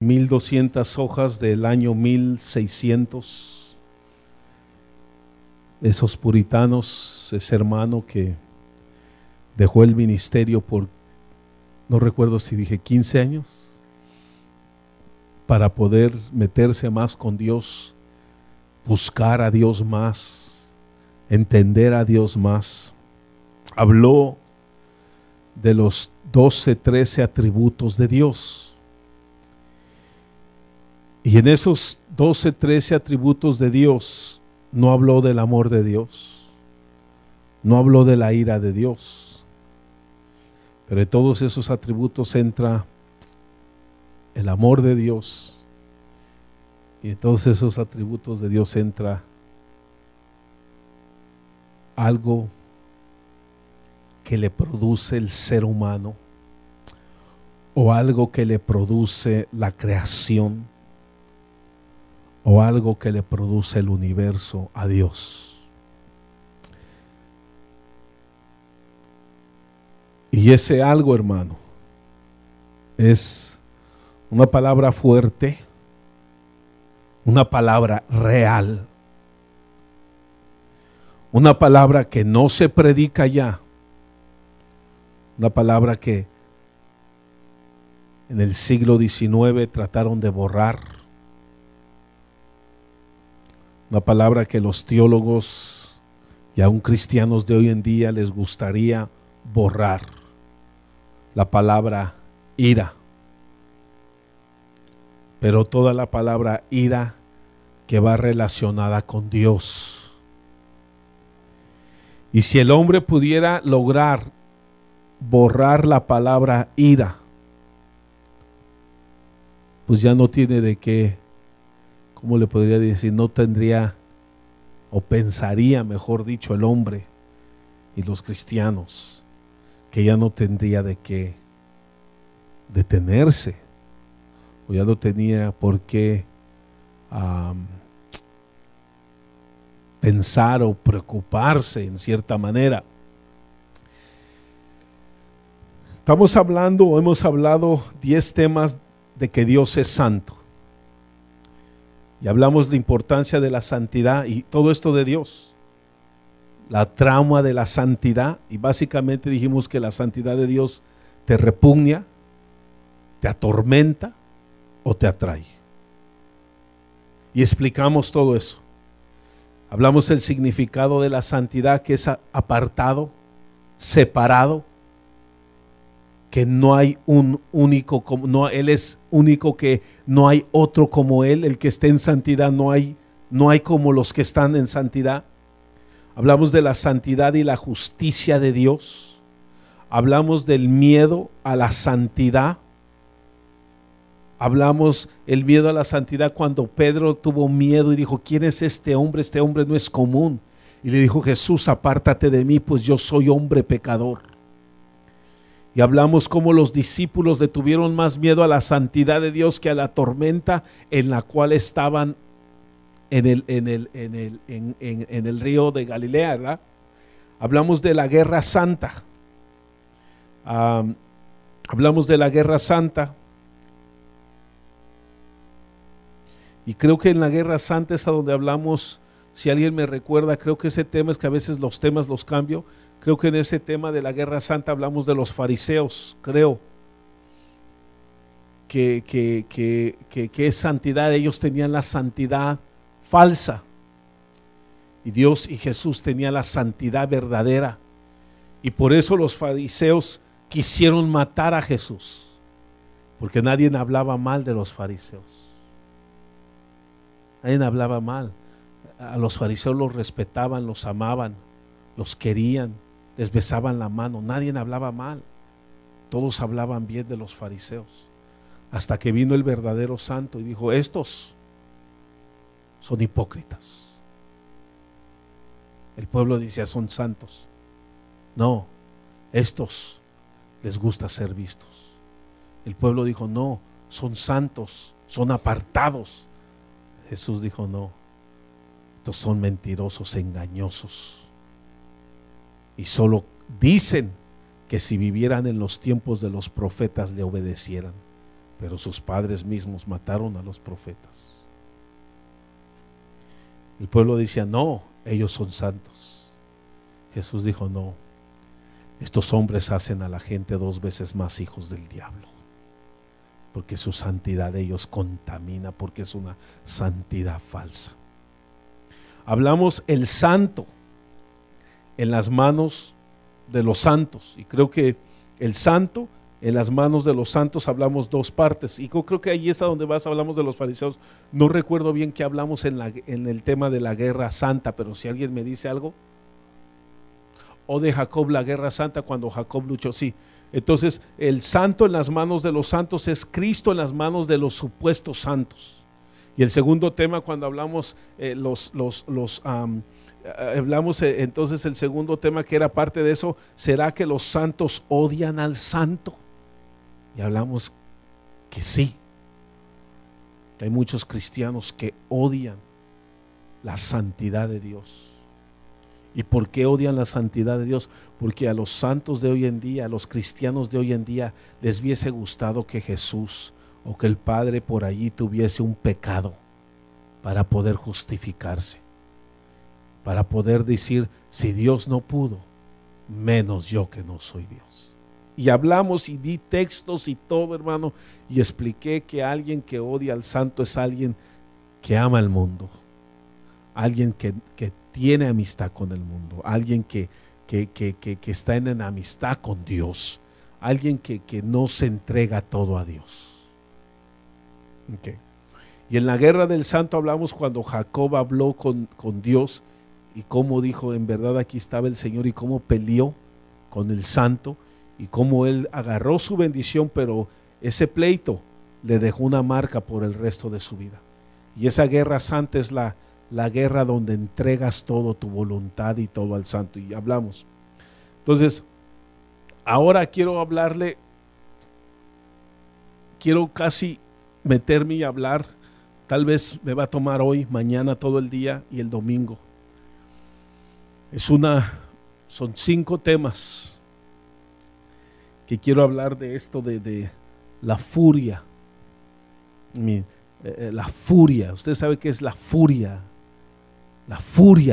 1200 hojas del año 1600. Esos puritanos, ese hermano que dejó el ministerio por, no recuerdo si dije 15 años, para poder meterse más con Dios, buscar a Dios más, entender a Dios más. Habló de los 12, 13 atributos de Dios. Y en esos 12, 13 atributos de Dios no habló del amor de Dios, no habló de la ira de Dios, pero en todos esos atributos entra el amor de Dios, y en todos esos atributos de Dios entra algo que le produce el ser humano o algo que le produce la creación o algo que le produce el universo a Dios. Y ese algo, hermano, es una palabra fuerte, una palabra real, una palabra que no se predica ya, una palabra que en el siglo XIX trataron de borrar, una palabra que los teólogos y aún cristianos de hoy en día les gustaría borrar, la palabra ira. Pero toda la palabra ira que va relacionada con Dios. Y si el hombre pudiera lograr borrar la palabra ira, pues ya no tiene de qué, ¿cómo le podría decir? No tendría, o pensaría, mejor dicho, el hombre y los cristianos, que ya no tendría de qué detenerse, o ya no tenía por qué pensar o preocuparse en cierta manera. Estamos hablando, o hemos hablado 10 temas de que Dios es santo. Y hablamos de la importancia de la santidad y todo esto de Dios. La trama de la santidad, y básicamente dijimos que la santidad de Dios te repugna, te atormenta o te atrae. Y explicamos todo eso. Hablamos del significado de la santidad, que es apartado, separado, que no hay un único, no, Él es único, que no hay otro como Él. El que esté en santidad no hay como los que están en santidad. Hablamos de la santidad y la justicia de Dios. Hablamos del miedo a la santidad. Hablamos el miedo a la santidad cuando Pedro tuvo miedo y dijo: ¿quién es este hombre? Este hombre no es común. Y le dijo Jesús: apártate de mí, pues yo soy hombre pecador. Y hablamos cómo los discípulos le tuvieron más miedo a la santidad de Dios que a la tormenta en la cual estaban en el río de Galilea, ¿verdad? Hablamos de la guerra santa. Hablamos de la guerra santa. Y creo que en la guerra santa es a donde hablamos, si alguien me recuerda, creo que ese tema, es que a veces los temas los cambio. Creo que en ese tema de la guerra santa hablamos de los fariseos, creo que es santidad. Ellos tenían la santidad falsa y Dios y Jesús tenían la santidad verdadera, y por eso los fariseos quisieron matar a Jesús, porque nadie hablaba mal de los fariseos, nadie hablaba mal. A los fariseos los respetaban, los amaban, los querían, les besaban la mano, nadie hablaba mal, todos hablaban bien de los fariseos, hasta que vino el verdadero santo y dijo: estos son hipócritas. El pueblo decía: son santos. No, estos les gusta ser vistos. El pueblo dijo: no, son santos, son apartados. Jesús dijo: no, estos son mentirosos, engañosos. Y solo dicen que si vivieran en los tiempos de los profetas le obedecieran, pero sus padres mismos mataron a los profetas. El pueblo decía, no, ellos son santos. Jesús dijo, no, estos hombres hacen a la gente 2 veces más hijos del diablo, porque su santidad de ellos contamina, porque es una santidad falsa. Hablamos el santo en las manos de los santos, y creo que el santo en las manos de los santos hablamos 2 partes, y creo que ahí es a donde hablamos de los fariseos. No recuerdo bien qué hablamos en el tema de la guerra santa, pero si alguien me dice algo, o de Jacob, la guerra santa, cuando Jacob luchó, sí. Entonces el santo en las manos de los santos es Cristo en las manos de los supuestos santos. Y el segundo tema, cuando hablamos hablamos entonces el segundo tema que era parte de eso, ¿será que los santos odian al santo? Y hablamos que sí, que hay muchos cristianos que odian la santidad de Dios. ¿Y por qué odian la santidad de Dios? Porque a los santos de hoy en día, a los cristianos de hoy en día, les hubiese gustado que Jesús o que el Padre por allí tuviese un pecado para poder justificarse, para poder decir, si Dios no pudo, menos yo que no soy Dios. Y hablamos y di textos y todo, hermano, y expliqué que alguien que odia al santo es alguien que ama el mundo, alguien que tiene amistad con el mundo, alguien que está en amistad con Dios, alguien que no se entrega todo a Dios. Okay. Y en la guerra del santo hablamos cuando Jacob habló con Dios y cómo dijo, en verdad aquí estaba el Señor, y cómo peleó con el santo y cómo él agarró su bendición, pero ese pleito le dejó una marca por el resto de su vida. Y esa guerra santa es la guerra donde entregas todo, tu voluntad y todo al santo, y hablamos. Entonces, ahora quiero casi meterme y hablar, tal vez me va a tomar hoy, mañana, todo el día y el domingo. Son 5 temas que quiero hablar de esto de la furia. La furia, usted sabe qué es la furia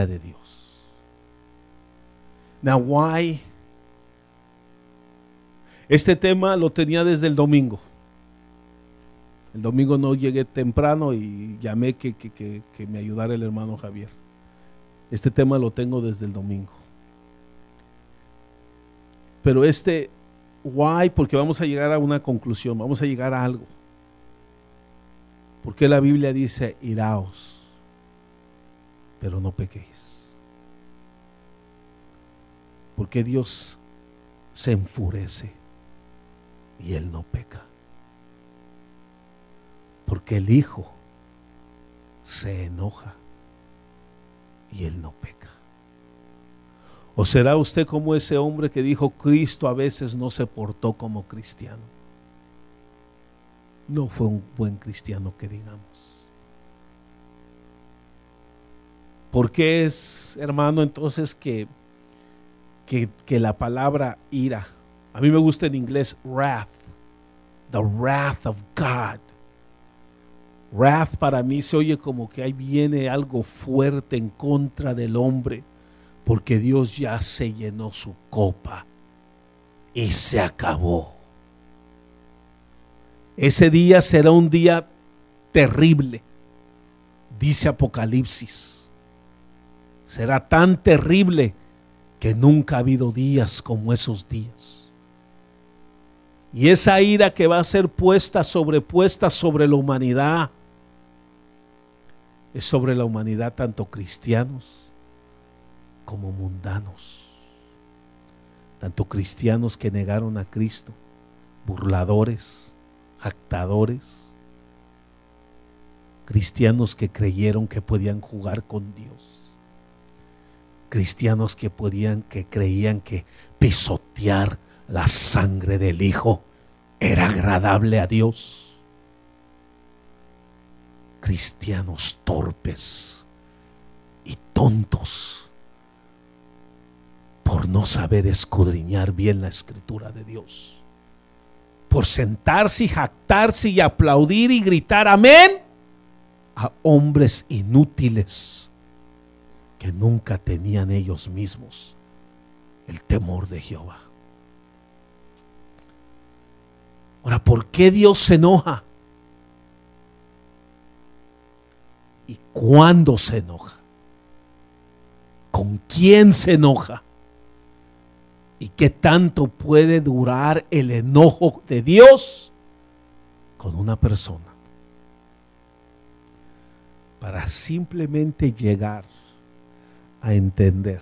de Dios. Now, why? Este tema lo tenía desde el domingo. El domingo no llegué temprano y llamé que me ayudara el hermano Javier. Este tema lo tengo desde el domingo. Pero why? Porque vamos a llegar a una conclusión, vamos a llegar a algo. Porque la Biblia dice, iraos, pero no pequéis. Porque Dios se enfurece y Él no peca. Porque el Hijo se enoja y Él no peca. ¿O será usted como ese hombre que dijo, Cristo a veces no se portó como cristiano? No fue un buen cristiano, que digamos. ¿Por qué es, hermano, entonces que la palabra ira, a mí me gusta en inglés wrath, the wrath of God? Wrath para mí se oye como que ahí viene algo fuerte en contra del hombre, porque Dios ya se llenó su copa y se acabó. Ese día será un día terrible, dice Apocalipsis. Será tan terrible que nunca ha habido días como esos días. Y esa ira que va a ser sobrepuesta sobre la humanidad, es sobre la humanidad, tanto cristianos como mundanos, tanto cristianos que negaron a Cristo, burladores, jactadores, cristianos que creyeron que podían jugar con Dios, cristianos que creían que pisotear la sangre del Hijo era agradable a Dios, cristianos torpes y tontos por no saber escudriñar bien la Escritura de Dios, por sentarse y jactarse y aplaudir y gritar amén a hombres inútiles que nunca tenían ellos mismos el temor de Jehová. Ahora, ¿por qué Dios se enoja? ¿Y cuándo se enoja? ¿Con quién se enoja? ¿Y qué tanto puede durar el enojo de Dios con una persona? Para simplemente llegar a entender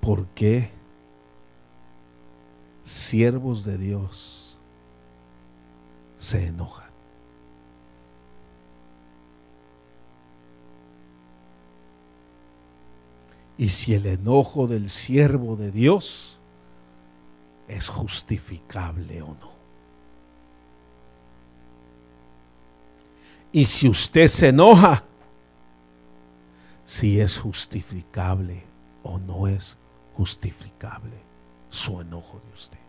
por qué siervos de Dios se enojan. Y si el enojo del siervo de Dios es justificable o no. Y si usted se enoja, si es justificable o no es justificable su enojo de usted.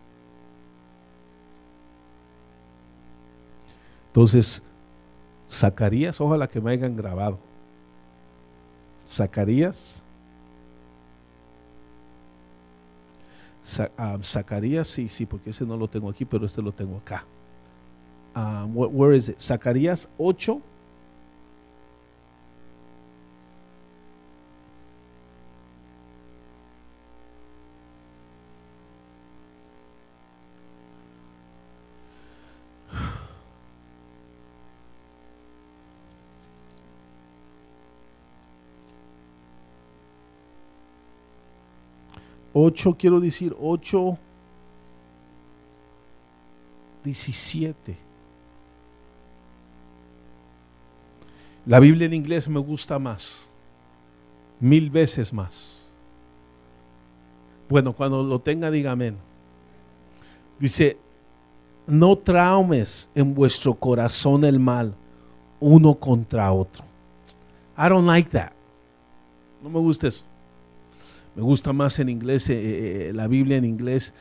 Entonces, Zacarías, ojalá que me hayan grabado. Zacarías, sí, porque ese no lo tengo aquí, pero este lo tengo acá. Where is it? Zacarías 8. Quiero decir 8:17. La Biblia en inglés me gusta más, 1000 veces más. Bueno, cuando lo tenga, diga amén. Dice: no traumes en vuestro corazón el mal uno contra otro. I don't like that. No me gusta eso. Me gusta más en inglés, la Biblia en inglés.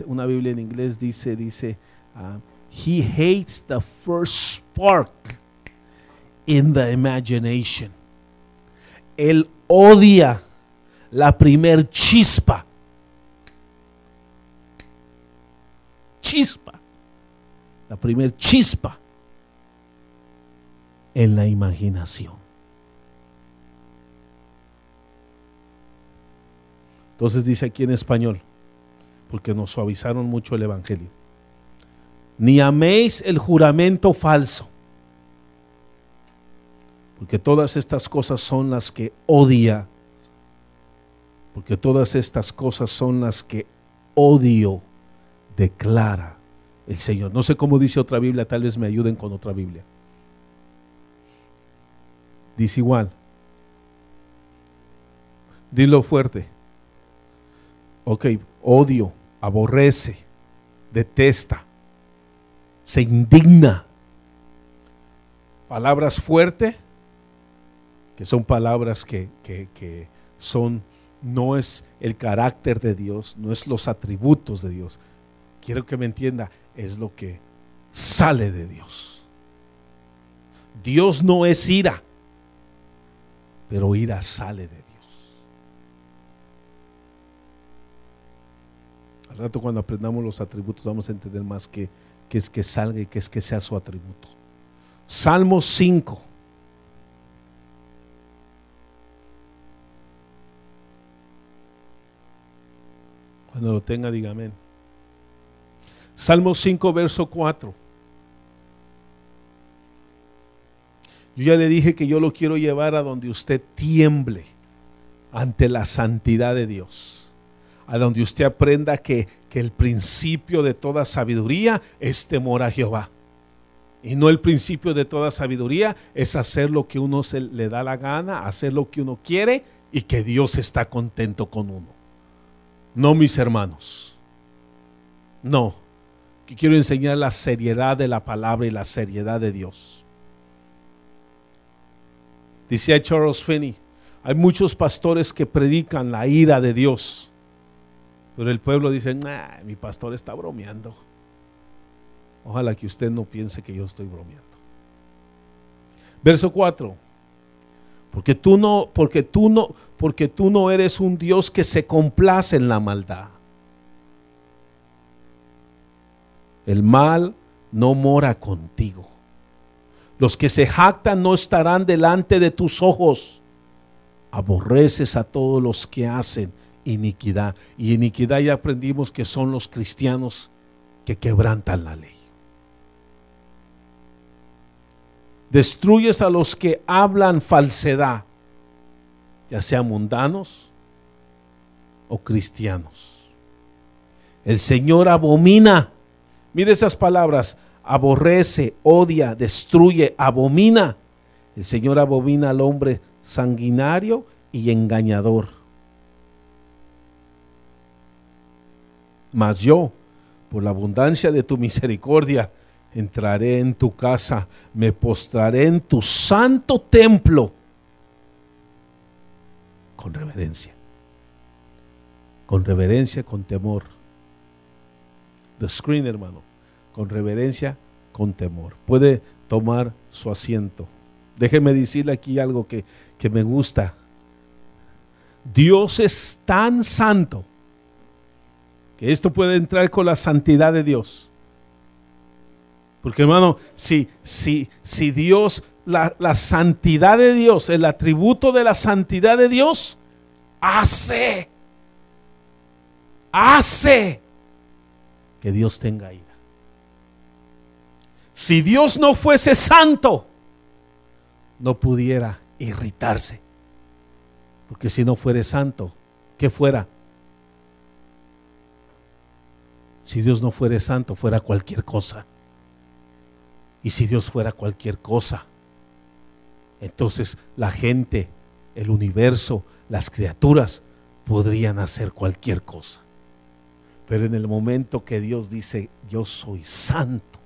Una Biblia en inglés dice, he hates the first spark in the imagination. Él odia la primer chispa. La primer chispa en la imaginación. Entonces dice aquí en español, porque nos suavizaron mucho el evangelio: ni améis el juramento falso, porque todas estas cosas son las que odia, odio, declara el Señor. No sé cómo dice otra Biblia, tal vez me ayuden con otra Biblia. Dice igual. Dilo fuerte. Ok, odio, aborrece, detesta, se indigna. Palabras fuertes, que son palabras que son, no es el carácter de Dios, no es los atributos de Dios. Quiero que me entienda, es lo que sale de Dios. Dios no es ira, pero ira sale de Dios. Al rato, cuando aprendamos los atributos, vamos a entender más qué es que salga y qué es que sea su atributo. Salmo 5. Cuando lo tenga, diga amén. Salmo 5, verso 4. Yo ya le dije que yo lo quiero llevar a donde usted tiemble ante la santidad de Dios. A donde usted aprenda que el principio de toda sabiduría es temor a Jehová. Y no el principio de toda sabiduría es hacer lo que uno le da la gana, hacer lo que uno quiere y que Dios está contento con uno. No, mis hermanos. No. Que quiero enseñar la seriedad de la palabra y la seriedad de Dios. Dice Charles Finney: hay muchos pastores que predican la ira de Dios, Pero el pueblo dice, nah, mi pastor está bromeando. Ojalá que usted no piense que yo estoy bromeando. Verso 4. Porque tú no eres un Dios que se complace en la maldad. El mal no mora contigo. Los que se jactan no estarán delante de tus ojos. Aborreces a todos los que hacen iniquidad. Y iniquidad ya aprendimos que son los cristianos que quebrantan la ley. Destruyes a los que hablan falsedad, ya sean mundanos o cristianos. El Señor abomina. Mire esas palabras: aborrece, odia, destruye, abomina. El Señor abomina al hombre sanguinario y engañador. Mas yo, por la abundancia de tu misericordia, entraré en tu casa, me postraré en tu santo templo con reverencia, con temor. The screen, hermano, con reverencia, con temor. Puede tomar su asiento. Déjeme decirle aquí algo que me gusta. Dios es tan santo que esto puede entrar con la santidad de Dios. Porque, hermano, si Dios, la santidad de Dios, el atributo de la santidad de Dios, hace que Dios tenga ira. Si Dios no fuese santo, no pudiera irritarse. Porque si no fuera santo, ¿qué fuera? Si Dios no fuera santo, fuera cualquier cosa. Y si Dios fuera cualquier cosa, entonces la gente, el universo, las criaturas podrían hacer cualquier cosa. Pero en el momento que Dios dice, yo soy santo,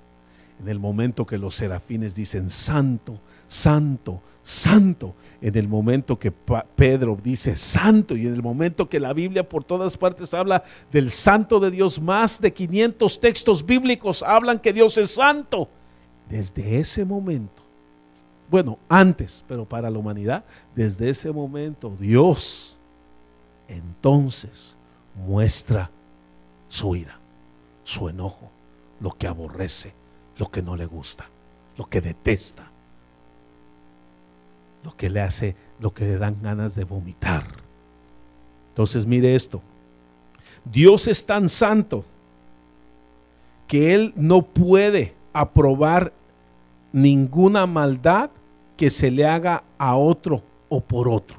en el momento que los serafines dicen santo, santo, santo, en el momento que Pedro dice santo, y en el momento que la Biblia por todas partes habla del santo de Dios, más de 500 textos bíblicos hablan que Dios es santo. Desde ese momento, bueno, antes, pero para la humanidad, desde ese momento Dios entonces muestra su ira, su enojo, lo que aborrece, lo que no le gusta, lo que detesta, lo que le hace, lo que le dan ganas de vomitar. Entonces mire esto: Dios es tan santo que Él no puede aprobar ninguna maldad que se le haga a otro o por otro.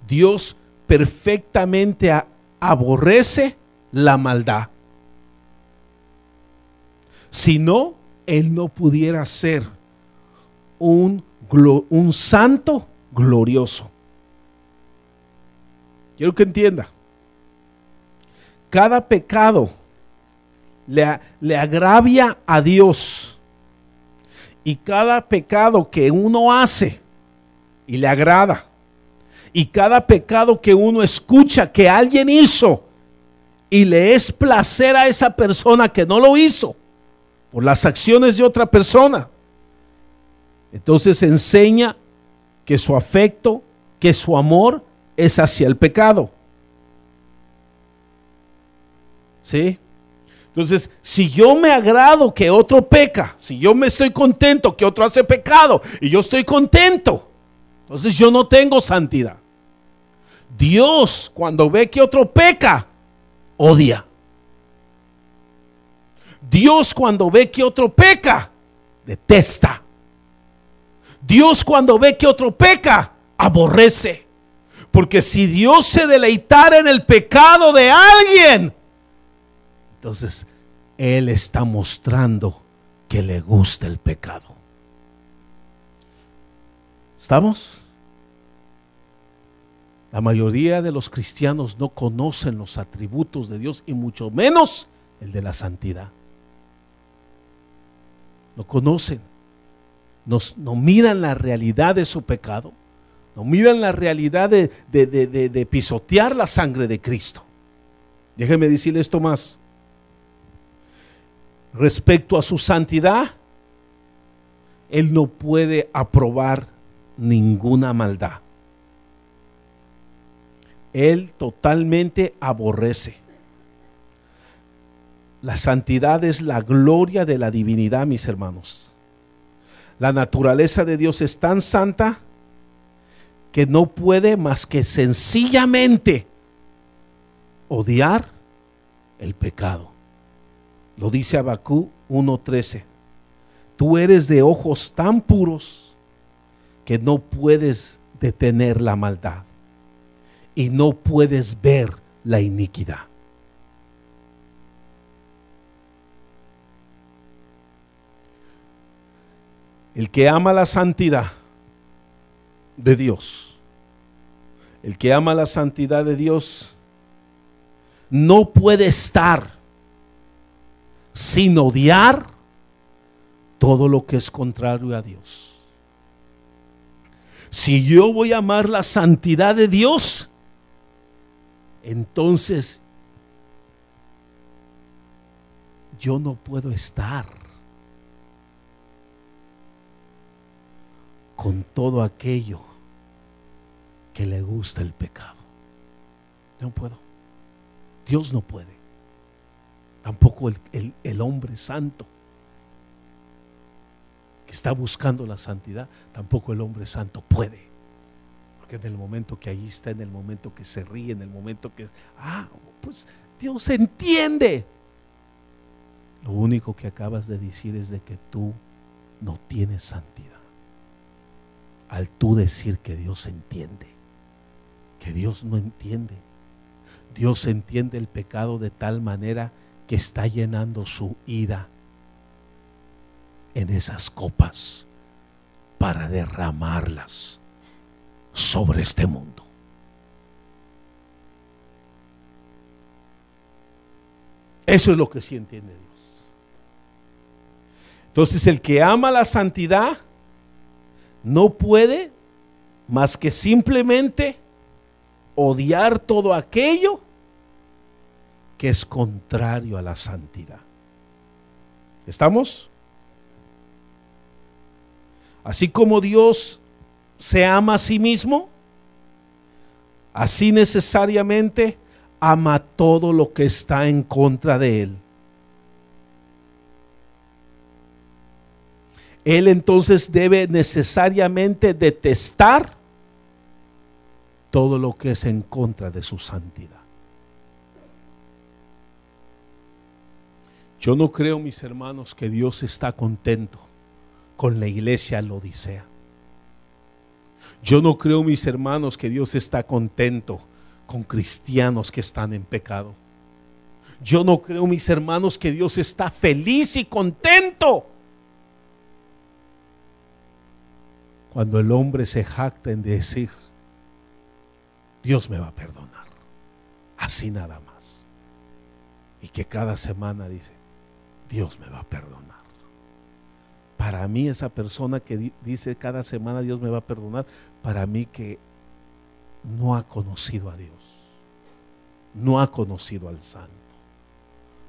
Dios perfectamente aborrece la maldad. Si no, Él no pudiera ser un santo glorioso. Quiero que entienda: cada pecado le agravia a Dios, y cada pecado que uno hace y le agrada, y cada pecado que uno escucha que alguien hizo y le es placer a esa persona que no lo hizo por las acciones de otra persona, entonces enseña que su afecto, que su amor es hacia el pecado. ¿Sí? Entonces, si yo me agrado que otro peca, si yo me estoy contento que otro hace pecado y yo estoy contento, entonces yo no tengo santidad. Dios, cuando ve que otro peca, odia. Dios, cuando ve que otro peca, detesta. Dios, cuando ve que otro peca, aborrece. Porque si Dios se deleitara en el pecado de alguien, entonces Él está mostrando que le gusta el pecado. ¿Estamos? La mayoría de los cristianos no conocen los atributos de Dios, y mucho menos el de la santidad. No conocen, no miran la realidad de su pecado, No miran la realidad de pisotear la sangre de Cristo. Déjeme decirle esto más. Respecto a su santidad, Él no puede aprobar ninguna maldad. Él totalmente aborrece. La santidad es la gloria de la divinidad, mis hermanos. La naturaleza de Dios es tan santa que no puede más que sencillamente odiar el pecado. Lo dice Habacuc 1:13. Tú eres de ojos tan puros que no puedes detener la maldad y no puedes ver la iniquidad. El que ama la santidad de Dios, el que ama la santidad de Dios, no puede estar sin odiar todo lo que es contrario a Dios. Si yo voy a amar la santidad de Dios, entonces yo no puedo estar con todo aquello que le gusta el pecado. No puedo. Dios no puede. Tampoco el hombre santo que está buscando la santidad, tampoco el hombre santo puede. Porque en el momento que ahí está, en el momento que se ríe, en el momento que pues Dios entiende. Lo único que acabas de decir es de que tú no tienes santidad. Al tú decir que Dios entiende, que Dios no entiende. Dios entiende el pecado de tal manera que está llenando su ira en esas copas para derramarlas sobre este mundo. Eso es lo que sí entiende Dios. Entonces el que ama la santidad no puede más que simplemente odiar todo aquello que es contrario a la santidad. ¿Estamos? Así como Dios se ama a sí mismo, así necesariamente ama todo lo que está en contra de Él. Él entonces debe necesariamente detestar todo lo que es en contra de su santidad. Yo no creo, mis hermanos, que Dios está contento con la iglesia Laodicea. Yo no creo, mis hermanos, que Dios está contento con cristianos que están en pecado. Yo no creo, mis hermanos, que Dios está feliz y contento cuando el hombre se jacta en decir: Dios me va a perdonar, así nada más. Y que cada semana dice: Dios me va a perdonar. Para mí, esa persona que dice cada semana Dios me va a perdonar, para mí que no ha conocido a Dios, no ha conocido al Santo,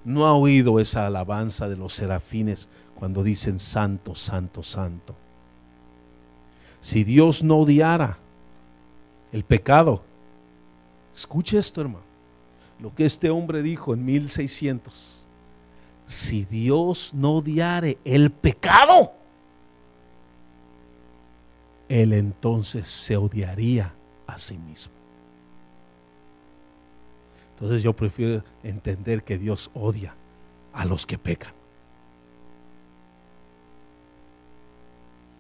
no ha oído esa alabanza de los serafines cuando dicen santo, santo, santo. Si Dios no odiara el pecado, escuche esto, hermano, lo que este hombre dijo en 1600. Si Dios no odiare el pecado, Él entonces se odiaría a sí mismo. Entonces yo prefiero entender que Dios odia a los que pecan.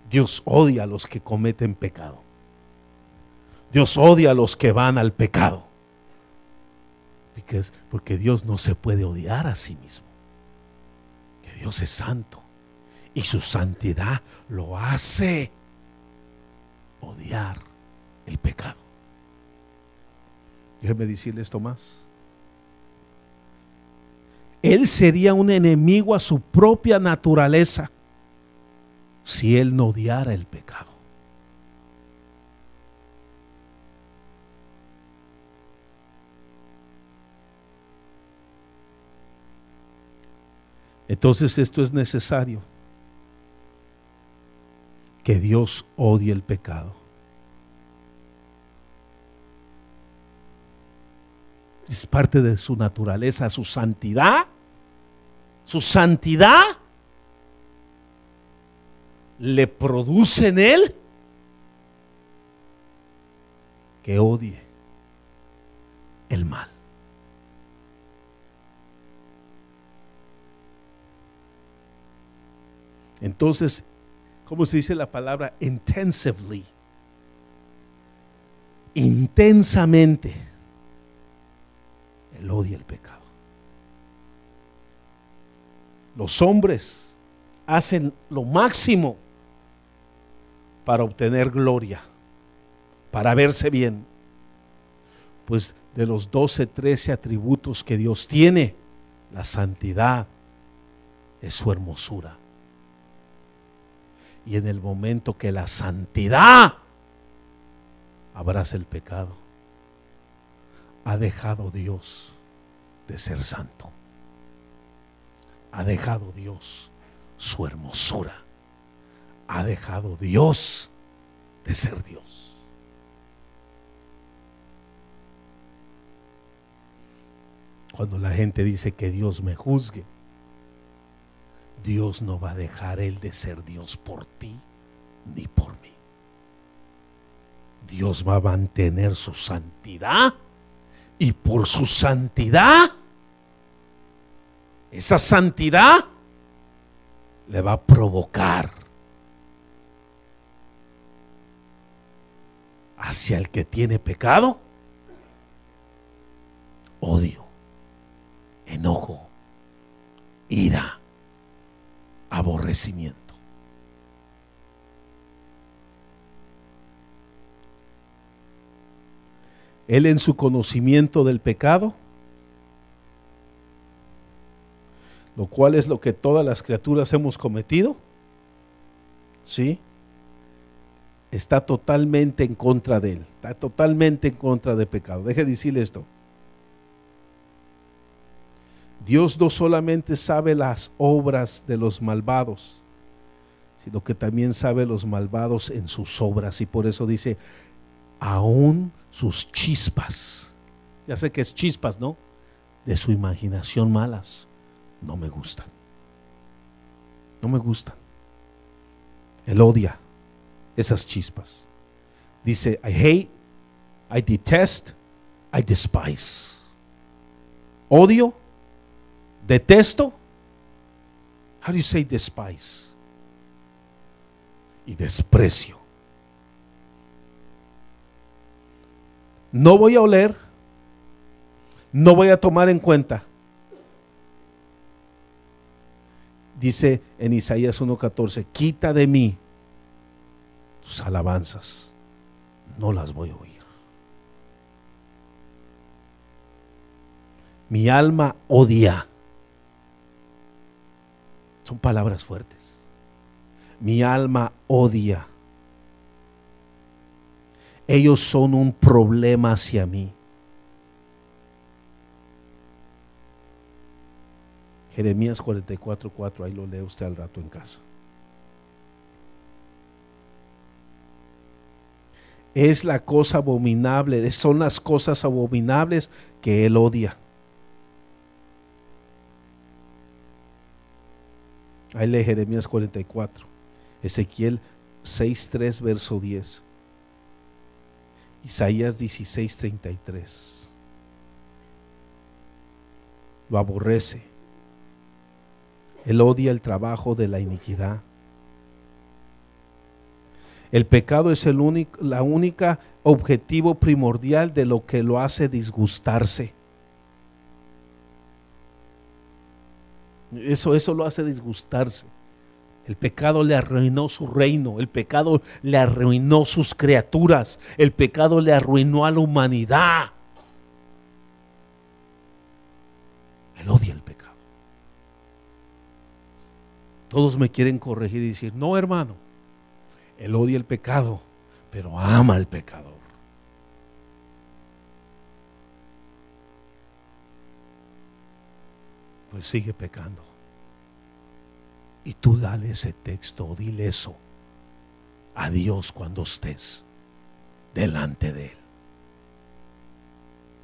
Dios odia a los que cometen pecado. Dios odia a los que van al pecado. Porque Dios no se puede odiar a sí mismo. Que Dios es santo y su santidad lo hace odiar el pecado. Déjeme decirle esto más. Él sería un enemigo a su propia naturaleza si él no odiara el pecado. Entonces esto es necesario, que Dios odie el pecado. Es parte de su naturaleza, su santidad. Su santidad le produce en él que odie el mal. Entonces, ¿cómo se dice la palabra? Intensively. Intensamente. Él odia el pecado. Los hombres hacen lo máximo para obtener gloria, para verse bien. Pues de los 12, 13 atributos que Dios tiene, la santidad es su hermosura. Y en el momento que la santidad abraza el pecado, ha dejado Dios de ser santo. Ha dejado Dios su hermosura. Ha dejado Dios de ser Dios. Cuando la gente dice que Dios me juzgue, Dios no va a dejar Él de ser Dios por ti ni por mí. Dios va a mantener su santidad, y por su santidad, esa santidad le va a provocar hacia el que tiene pecado odio, enojo, ira, aborrecimiento. Él, en su conocimiento del pecado, lo cual es lo que todas las criaturas hemos cometido, ¿sí?, está totalmente en contra de él, está totalmente en contra del pecado. Deje de decirle esto. Dios no solamente sabe las obras de los malvados, sino que también sabe los malvados en sus obras, y por eso dice, aún sus chispas, ya sé que es chispas, ¿no?, de su imaginación malas, no me gustan. No me gustan. Él odia esas chispas. Dice, I hate, I detest, I despise. Odio, detesto. How do you say despise? Y desprecio. No voy a oler, no voy a tomar en cuenta. Dice en Isaías 1:14, quita de mí tus alabanzas, no las voy a oír. Mi alma odia. Son palabras fuertes. Mi alma odia. Ellos son un problema hacia mí. Jeremías 44:4, ahí lo lee usted al rato en casa. Es la cosa abominable, son las cosas abominables que él odia. Ahí lee Jeremías 44, Ezequiel 6:3, verso 10, Isaías 16:33. Lo aborrece. Él odia el trabajo de la iniquidad. El pecado es la única objetivo primordial de lo que lo hace disgustarse. Eso lo hace disgustarse. El pecado le arruinó su reino, el pecado le arruinó sus criaturas, el pecado le arruinó a la humanidad. Él odia el pecado. Todos me quieren corregir y decir, no, hermano, él odia el pecado, pero ama al pecador. Pues sigue pecando, Y tú dale ese texto o dile eso a Dios cuando estés delante de Él.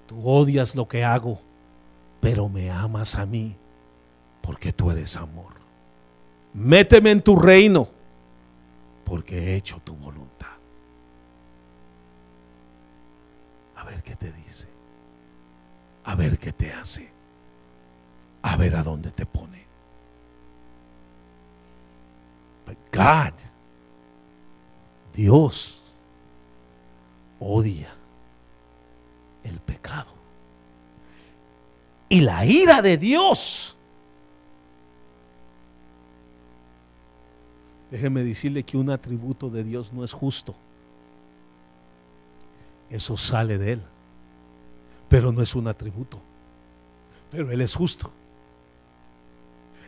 Tú odias lo que hago, pero me amas a mí porque tú eres amor. Méteme en tu reino porque he hecho tu voluntad. A ver qué te dice, a ver qué te hace, a ver a dónde te pone. But God, Dios, odia el pecado. Y la ira de Dios, déjeme decirle que un atributo de Dios no es justo. Eso sale de Él, pero no es un atributo. Pero Él es justo.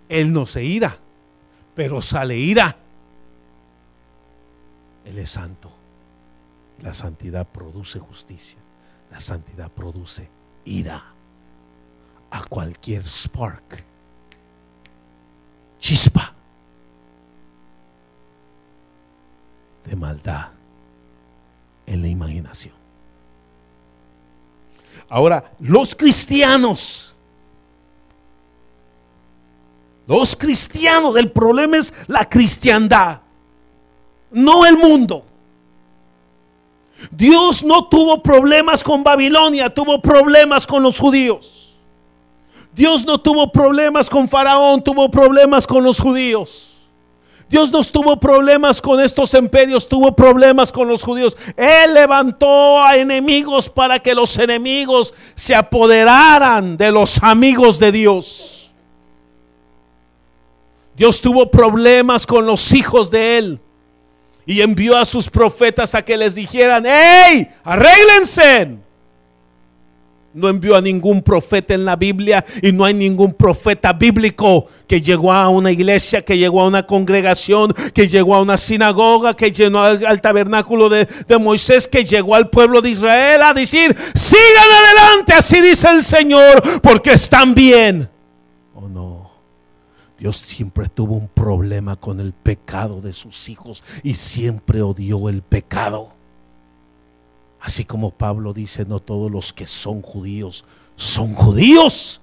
Él no se ira, pero sale ira. Él es santo. La santidad produce justicia. La santidad produce ira a cualquier spark, chispa de maldad en la imaginación. Ahora, los cristianos, el problema es la cristiandad, no el mundo. Dios no tuvo problemas con Babilonia, tuvo problemas con los judíos. Dios no tuvo problemas con Faraón, tuvo problemas con los judíos. Dios no tuvo problemas con estos imperios, tuvo problemas con los judíos. Él levantó a enemigos para que los enemigos se apoderaran de los amigos de Dios. Dios tuvo problemas con los hijos de Él y envió a sus profetas a que les dijeran: ¡hey! ¡Arréglense! No envió a ningún profeta en la Biblia, y no hay ningún profeta bíblico que llegó a una iglesia, que llegó a una congregación, que llegó a una sinagoga, que llegó al tabernáculo de Moisés, que llegó al pueblo de Israel a decir: sigan adelante, así dice el Señor, porque están bien. Oh, no. Dios siempre tuvo un problema con el pecado de sus hijos y siempre odió el pecado. Así como Pablo dice: no todos los que son judíos son judíos.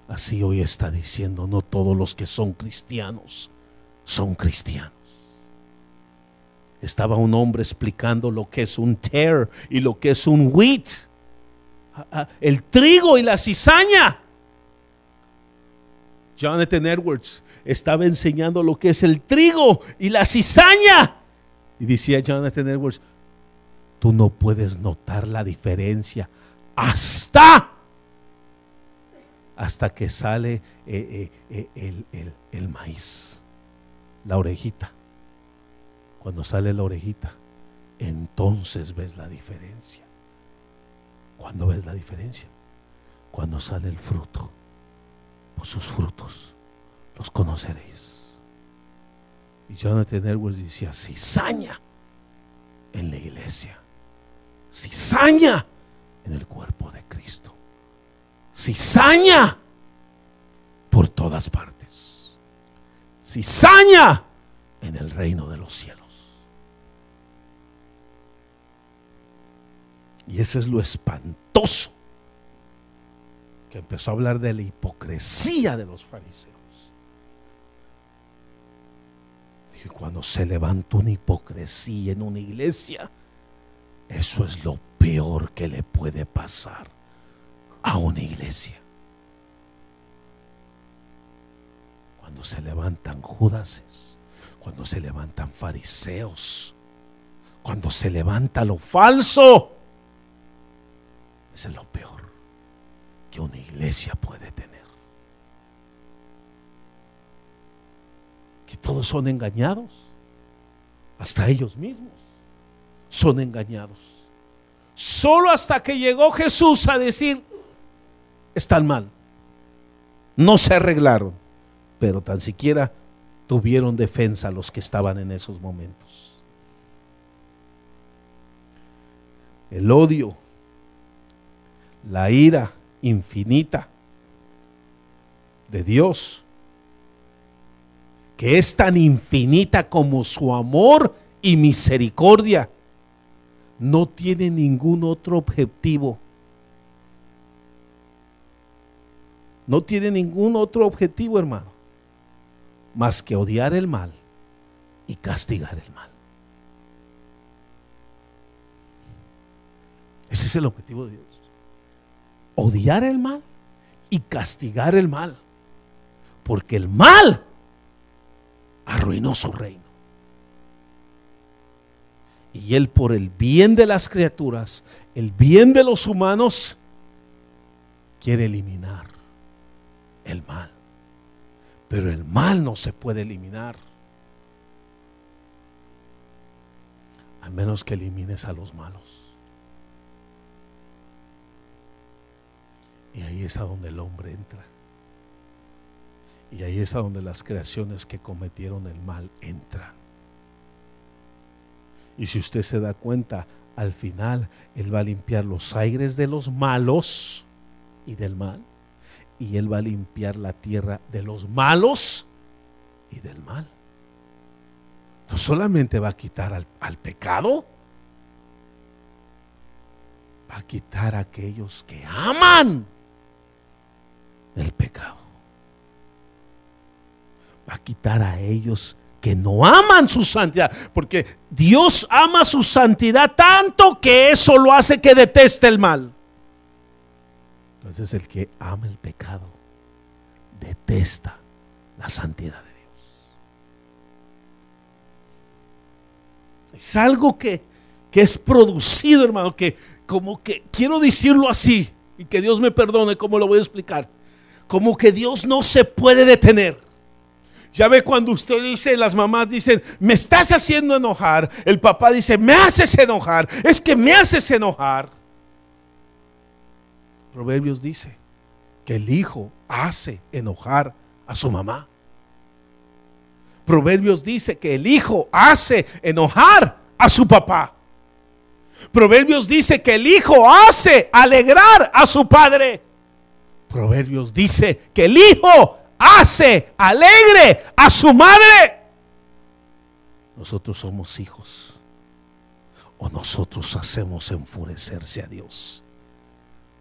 Así hoy está diciendo: no todos los que son cristianos son cristianos. Estaba un hombre explicando lo que es un tare y lo que es un wheat, el trigo y la cizaña. Jonathan Edwards estaba enseñando lo que es el trigo y la cizaña. Y decía Jonathan Edwards: tú no puedes notar la diferencia hasta que sale el maíz, la orejita. Cuando sale la orejita, entonces ves la diferencia. ¿Cuándo ves la diferencia? Cuando sale el fruto. Por sus frutos los conoceréis. Y Jonathan Edwards decía: cizaña en la iglesia, cizaña en el cuerpo de Cristo, cizaña por todas partes, cizaña en el reino de los cielos. Y ese es lo espantoso, que empezó a hablar de la hipocresía de los fariseos. Y cuando se levanta una hipocresía en una iglesia, eso es lo peor que le puede pasar a una iglesia. Cuando se levantan judases, cuando se levantan fariseos, cuando se levanta lo falso, eso es lo peor que una iglesia puede tener. Que todos son engañados, hasta ellos mismos son engañados. Solo hasta que llegó Jesús a decir: están mal, no se arreglaron, pero tan siquiera tuvieron defensa los que estaban en esos momentos. El odio, la ira infinita de Dios que es tan infinita como su amor y misericordia, no tiene ningún otro objetivo. No tiene ningún otro objetivo, hermano, más que odiar el mal y castigar el mal. Ese es el objetivo de Dios. Odiar el mal y castigar el mal. Porque el mal arruinó su reino. Y Él, por el bien de las criaturas, el bien de los humanos, quiere eliminar el mal. Pero el mal no se puede eliminar a menos que elimines a los malos. Y ahí es a donde el hombre entra. Y ahí es a donde las creaciones que cometieron el mal entran. Y si usted se da cuenta, al final Él va a limpiar los aires de los malos y del mal. Y Él va a limpiar la tierra de los malos y del mal. No solamente va a quitar al pecado, va a quitar a aquellos que aman el pecado. Va a quitar a ellos que no aman su santidad, porque Dios ama su santidad tanto que eso lo hace que deteste el mal. Entonces el que ama el pecado detesta la santidad de Dios. Es algo que es producido, hermano, que como que, quiero decirlo así, y que Dios me perdone cómo lo voy a explicar, como que Dios no se puede detener. Ya ve cuando usted dice, las mamás dicen, me estás haciendo enojar. El papá dice, me haces enojar. Es que me haces enojar. Proverbios dice que el hijo hace enojar a su mamá. Proverbios dice que el hijo hace enojar a su papá. Proverbios dice que el hijo hace alegrar a su padre. Proverbios dice que el hijo hace alegre a su madre. Nosotros somos hijos, o nosotros hacemos enfurecerse a Dios,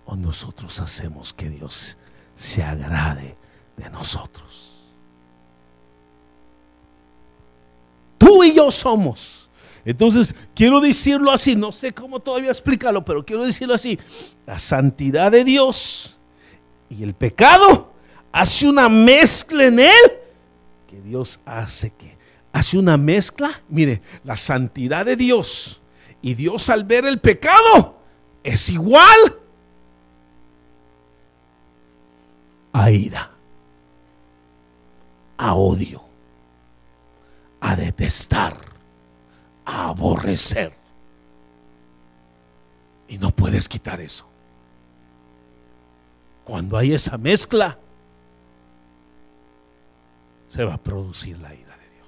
o nosotros hacemos que Dios se agrade de nosotros. Tú y yo somos. Entonces quiero decirlo así, no sé cómo todavía explicarlo, pero quiero decirlo así: la santidad de Dios y el pecado hace una mezcla en él, que Dios hace una mezcla. Mire, la santidad de Dios y Dios, al ver el pecado, es igual a ira, a odio, a detestar, a aborrecer. Y no puedes quitar eso. Cuando hay esa mezcla, se va a producir la ira de Dios.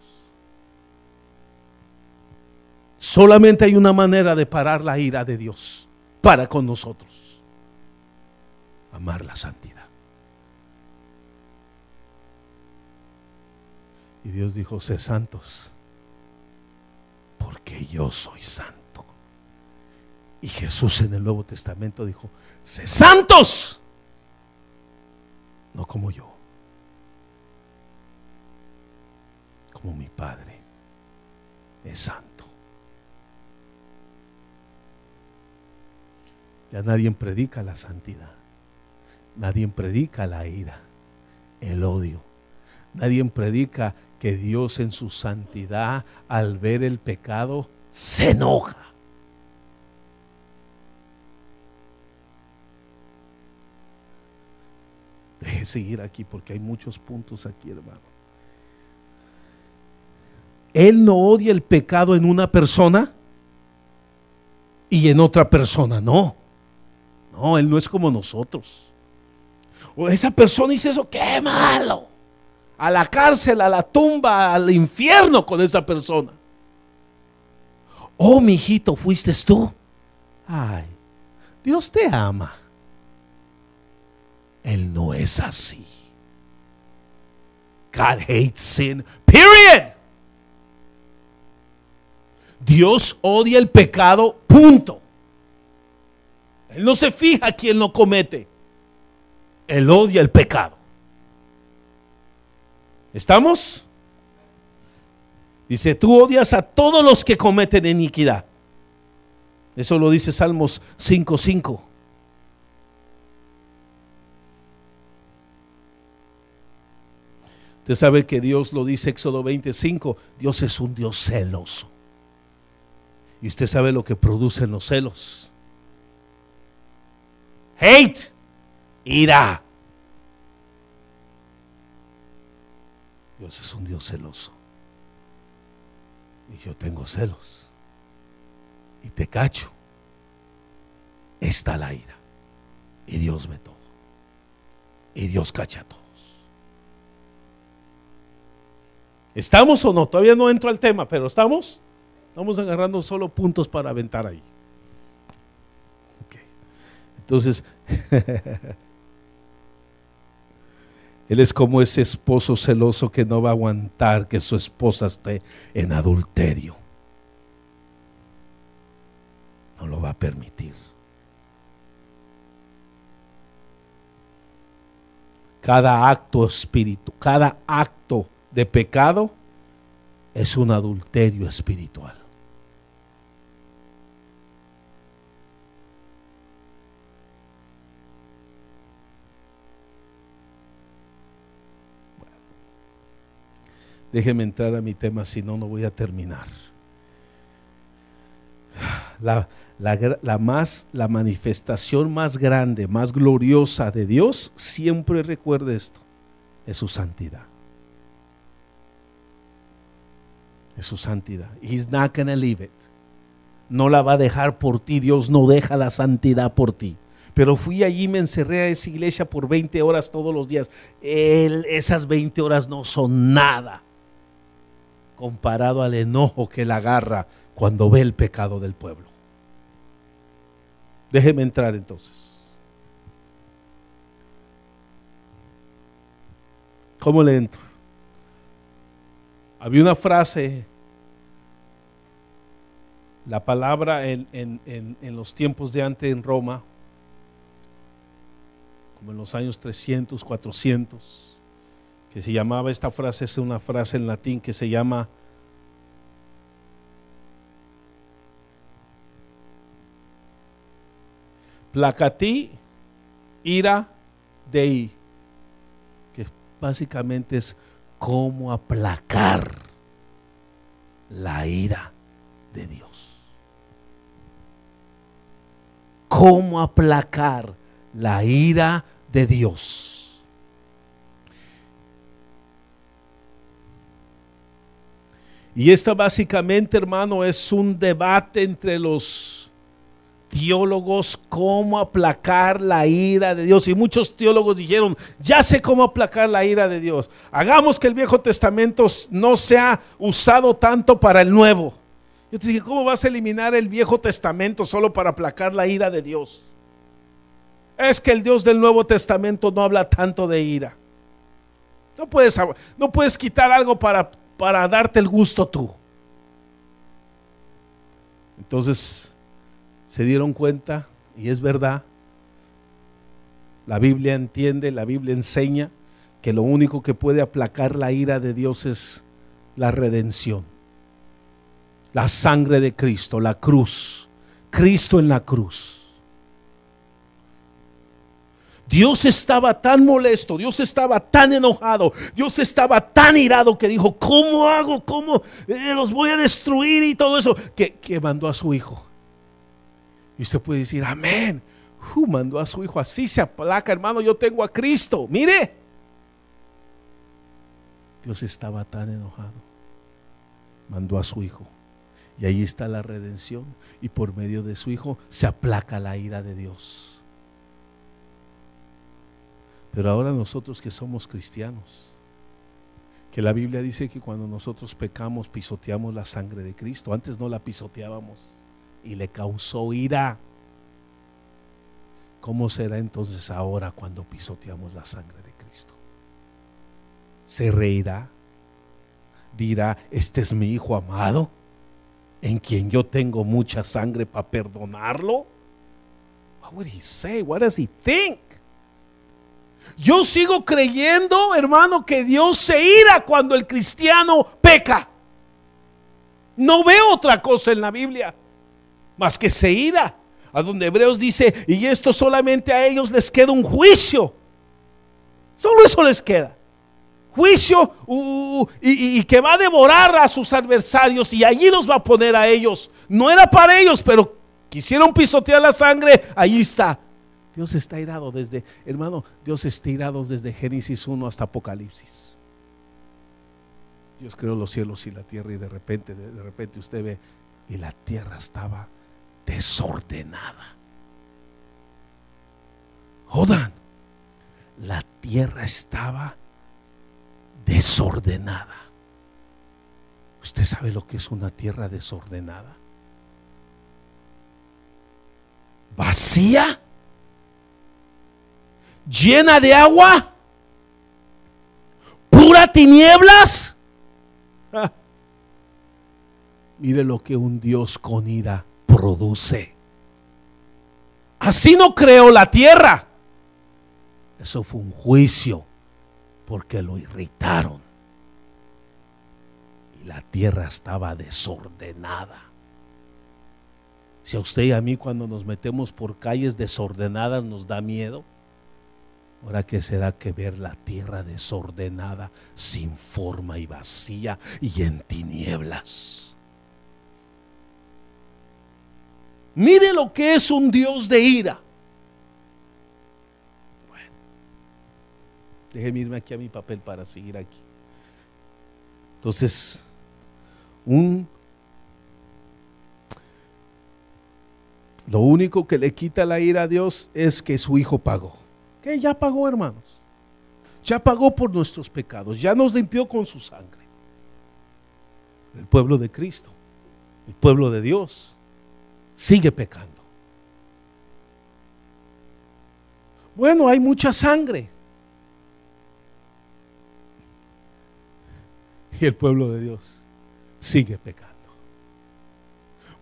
Solamente hay una manera de parar la ira de Dios para con nosotros: amar la santidad. Y Dios dijo: sé santos, porque yo soy santo. Y Jesús en el Nuevo Testamento dijo: sé santos, no como yo, como mi Padre es santo. Ya nadie predica la santidad, nadie predica la ira, el odio. Nadie predica que Dios en su santidad, al ver el pecado, se enoja. Deje seguir aquí porque hay muchos puntos aquí, hermano. Él no odia el pecado en una persona y en otra persona no. No, Él no es como nosotros. O esa persona hizo eso, qué malo. A la cárcel, a la tumba, al infierno con esa persona. Oh, mi hijito, ¿fuiste tú? Ay, Dios te ama. Él no es así. God hates sin, period. Dios odia el pecado, punto. Él no se fija quién lo comete. Él odia el pecado. ¿Estamos? Dice, tú odias a todos los que cometen iniquidad. Eso lo dice Salmos 5:5. Usted sabe que Dios lo dice Éxodo 25. Dios es un Dios celoso. Y usted sabe lo que producen los celos. Hate, ira. Dios es un Dios celoso. Y yo tengo celos. Y te cacho. Está la ira. Y Dios ve todo. Y Dios cacha a todos. ¿Estamos o no? Todavía no entro al tema, pero ¿estamos? Estamos agarrando solo puntos para aventar ahí. Okay. Entonces, Él es como ese esposo celoso que no va a aguantar que su esposa esté en adulterio. No lo va a permitir. Cada acto cada acto de pecado es un adulterio espiritual. Bueno, déjeme entrar a mi tema, si no, no voy a terminar. La manifestación más grande, más gloriosa de Dios, siempre recuerde esto, es su santidad. Es su santidad. He's not gonna leave it. No la va a dejar por ti. Dios no deja la santidad por ti. Pero fui allí, me encerré a esa iglesia por 20 horas todos los días. Esas 20 horas no son nada comparado al enojo que Él agarra cuando ve el pecado del pueblo. Déjeme entrar entonces. ¿Cómo le entro? Había una frase, la palabra en los tiempos de antes en Roma, como en los años 300, 400, que se llamaba, esta frase es una frase en latín que se llama placati ira dei, que básicamente es cómo aplacar la ira de Dios. Cómo aplacar la ira de Dios. Y esta básicamente, hermano, es un debate entre los teólogos, cómo aplacar la ira de Dios. Y muchos teólogos dijeron, ya sé cómo aplacar la ira de Dios. Hagamos que el Viejo Testamento no sea usado tanto para el Nuevo. Yo te dije, ¿cómo vas a eliminar el Viejo Testamento solo para aplacar la ira de Dios? Es que el Dios del Nuevo Testamento no habla tanto de ira. No puedes quitar algo para darte el gusto tú. Entonces se dieron cuenta, y es verdad, la Biblia entiende, la Biblia enseña que lo único que puede aplacar la ira de Dios es la redención, la sangre de Cristo, la cruz, Cristo en la cruz. Dios estaba tan molesto, Dios estaba tan enojado, Dios estaba tan irado que dijo, ¿cómo hago? ¿Cómo los voy a destruir? Y todo eso, que mandó a su Hijo. Y usted puede decir, amén. Mandó a su Hijo, así se aplaca, hermano. Yo tengo a Cristo. Mire, Dios estaba tan enojado, mandó a su Hijo. Y ahí está la redención. Y por medio de su Hijo se aplaca la ira de Dios. Pero ahora nosotros que somos cristianos, que la Biblia dice que cuando nosotros pecamos pisoteamos la sangre de Cristo. Antes no la pisoteábamos y le causó ira. ¿Cómo será entonces ahora cuando pisoteamos la sangre de Cristo? se reirá, dirá: este es mi hijo amado, en quien yo tengo mucha sangre para perdonarlo. What would he say? What does he think? Yo sigo creyendo, hermano, que Dios se ira cuando el cristiano peca. No veo otra cosa en la Biblia más que se ira. A donde Hebreos dice: y esto solamente a ellos les queda un juicio. Solo eso les queda. Juicio y que va a devorar a sus adversarios, y allí los va a poner a ellos. No era para ellos, pero quisieron pisotear la sangre. Ahí está. Dios está irado desde, hermano, Dios está irado desde Génesis 1 hasta Apocalipsis. Dios creó los cielos y la tierra, y de repente usted ve, y la tierra estaba desordenada. Jodan, la tierra estaba desordenada. ¿Usted sabe lo que es una tierra desordenada? Vacía, llena de agua, pura tinieblas. Mire lo que un Dios con ira produce. Así no creó la tierra. Eso fue un juicio, porque lo irritaron, y la tierra estaba desordenada. Si a usted y a mí, cuando nos metemos por calles desordenadas, nos da miedo, ahora qué será que ver la tierra desordenada, sin forma y vacía y en tinieblas. Mire lo que es un Dios de ira. Bueno, déjeme irme aquí a mi papel para seguir aquí. Entonces, lo único que le quita la ira a Dios es que su Hijo pagó. Que ya pagó, hermanos. Ya pagó por nuestros pecados, ya nos limpió con su sangre. El pueblo de Cristo, el pueblo de Dios, sigue pecando. Bueno, hay mucha sangre, y el pueblo de Dios sigue pecando.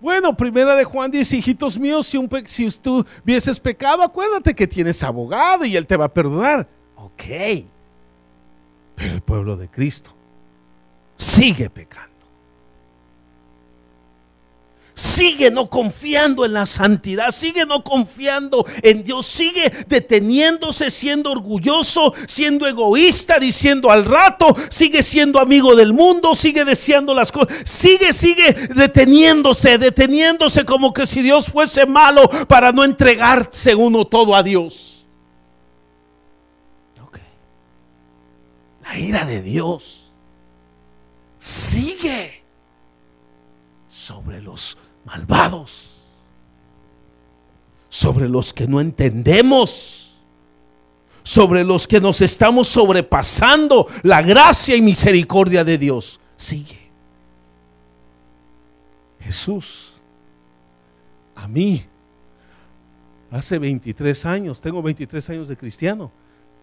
Bueno, primera de Juan dice: hijitos míos, si tú hubieses pecado, acuérdate que tienes abogado y él te va a perdonar. Ok, pero el pueblo de Cristo sigue pecando. Sigue no confiando en la santidad, sigue no confiando en Dios, sigue deteniéndose, siendo orgulloso, siendo egoísta, diciendo al rato, sigue siendo amigo del mundo, sigue deseando las cosas, sigue deteniéndose como que si Dios fuese malo, para no entregarse uno todo a Dios. Okay. La ira de Dios sigue sobre los malvados, sobre los que no entendemos, sobre los que nos estamos sobrepasando la gracia y misericordia de Dios. Sigue. Jesús, a mí, hace 23 años, tengo 23 años de cristiano,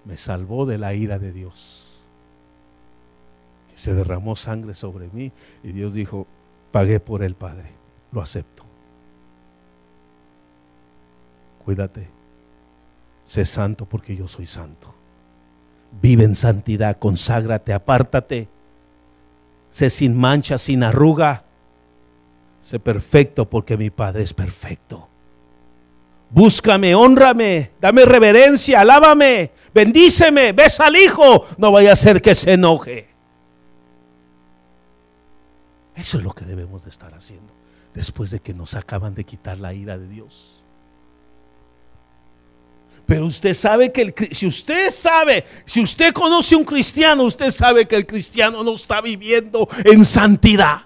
me salvó de la ira de Dios. Se derramó sangre sobre mí, y Dios dijo: pagué por él, Padre, lo acepto. Cuídate, sé santo porque yo soy santo. Vive en santidad, conságrate, apártate, sé sin mancha, sin arruga, sé perfecto porque mi Padre es perfecto. Búscame, hónrame, dame reverencia, alábame, bendíceme, besa al Hijo, no vaya a ser que se enoje. Eso es lo que debemos de estar haciendo después de que nos acaban de quitar la ira de Dios. Pero usted sabe que si usted conoce un cristiano, usted sabe que el cristiano no está viviendo en santidad.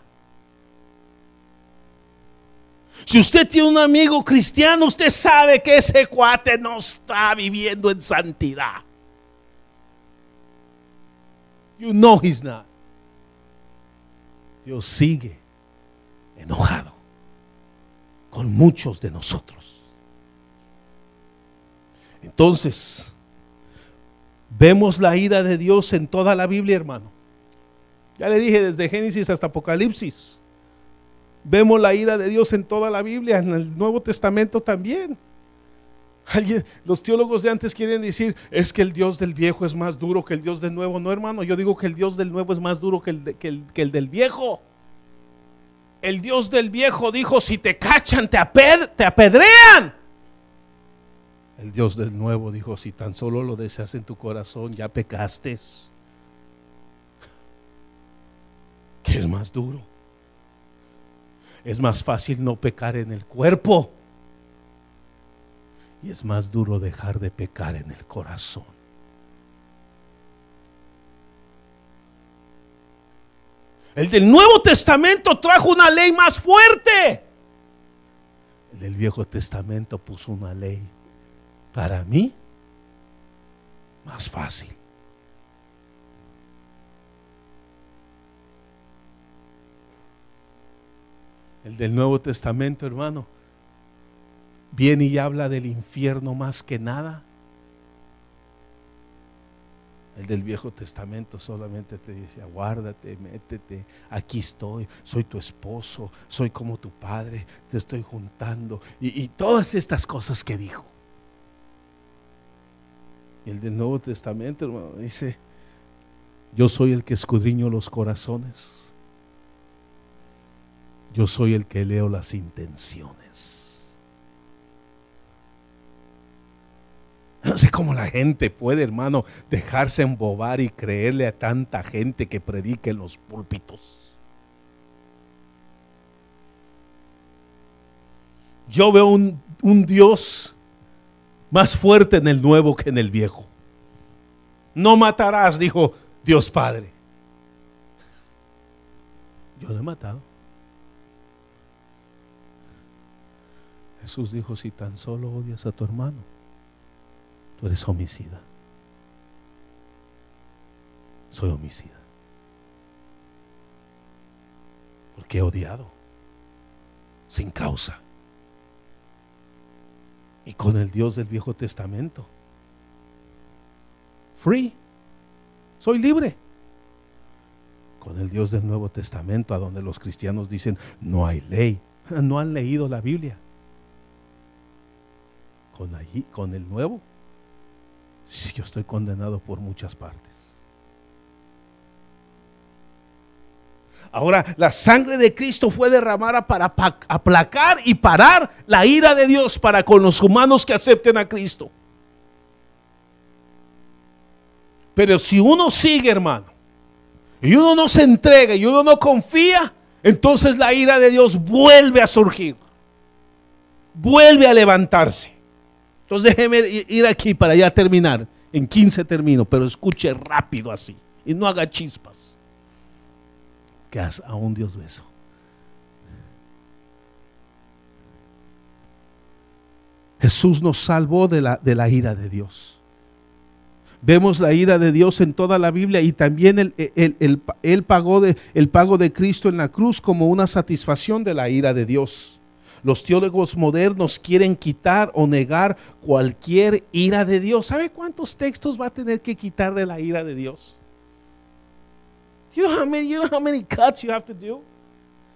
Si usted tiene un amigo cristiano, usted sabe que ese cuate no está viviendo en santidad. You know he's not. Dios sigue enojado con muchos de nosotros. Entonces, Vemos la ira de Dios en toda la Biblia, hermano. Ya le dije, desde Génesis hasta Apocalipsis. Vemos la ira de Dios en toda la Biblia, en el Nuevo Testamento también. Los teólogos de antes quieren decir, es que el Dios del viejo es más duro que el Dios del nuevo. No, hermano, yo digo que el Dios del nuevo es más duro que el del viejo. El Dios del viejo dijo, si te cachan, te apedrean. El Dios del nuevo dijo, si tan solo lo deseas en tu corazón, ya pecaste. ¿Qué es más duro? Es más fácil no pecar en el cuerpo, y es más duro dejar de pecar en el corazón. El del Nuevo Testamento trajo una ley más fuerte. El del Viejo Testamento puso una ley, para mí, más fácil. El del Nuevo Testamento, hermano, viene y habla del infierno más que nada. El del Viejo Testamento solamente te dice, aguárdate, métete, aquí estoy, soy tu esposo, soy como tu padre, te estoy juntando, y todas estas cosas que dijo. Y el del Nuevo Testamento, hermano, dice, yo soy el que escudriño los corazones. Yo soy el que leo las intenciones. No sé cómo la gente puede, hermano, dejarse embobar y creerle a tanta gente que predica en los púlpitos. Yo veo un Dios más fuerte en el nuevo que en el viejo. No matarás, dijo Dios Padre. Yo no he matado. Jesús dijo, si tan solo odias a tu hermano, tú eres homicida. Soy homicida. Porque he odiado sin causa. Y con el Dios del Viejo Testamento, free, soy libre. Con el Dios del Nuevo Testamento, a donde los cristianos dicen, no hay ley, no han leído la Biblia. Con el nuevo, yo estoy condenado por muchas partes. Ahora, la sangre de Cristo fue derramada para aplacar y parar la ira de Dios para con los humanos que acepten a Cristo. Pero si uno sigue, hermano, y uno no se entrega y uno no confía, entonces la ira de Dios vuelve a surgir, vuelve a levantarse. Entonces déjeme ir aquí para ya terminar. En 15 termino, pero escuche rápido así y no haga chispas. Que a un Dios beso. Jesús nos salvó de la ira de Dios. Vemos la ira de Dios en toda la Biblia, y también el pago de Cristo en la cruz como una satisfacción de la ira de Dios. Los teólogos modernos quieren quitar o negar cualquier ira de Dios. ¿Sabe cuántos textos va a tener que quitar de la ira de Dios? You know how many cuts you have to do?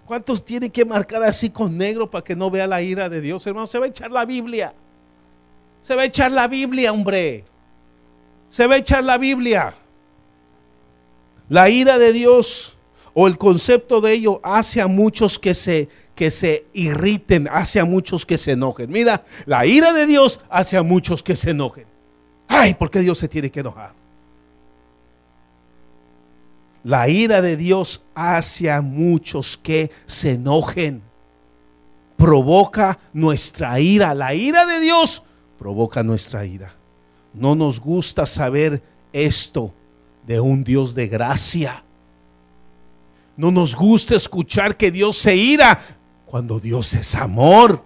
¿Cuántos tiene que marcar así con negro para que no vea la ira de Dios? Hermano, se va a echar la Biblia. Se va a echar la Biblia, hombre. Se va a echar la Biblia. La ira de Dios, o el concepto de ello, hace a muchos que se irriten, hace a muchos que se enojen. Mira, la ira de Dios hace a muchos que se enojen. Ay, ¿por qué Dios se tiene que enojar? La ira de Dios hace a muchos que se enojen. Provoca nuestra ira. La ira de Dios provoca nuestra ira. No nos gusta saber esto de un Dios de gracia. No nos gusta escuchar que Dios se ira cuando Dios es amor.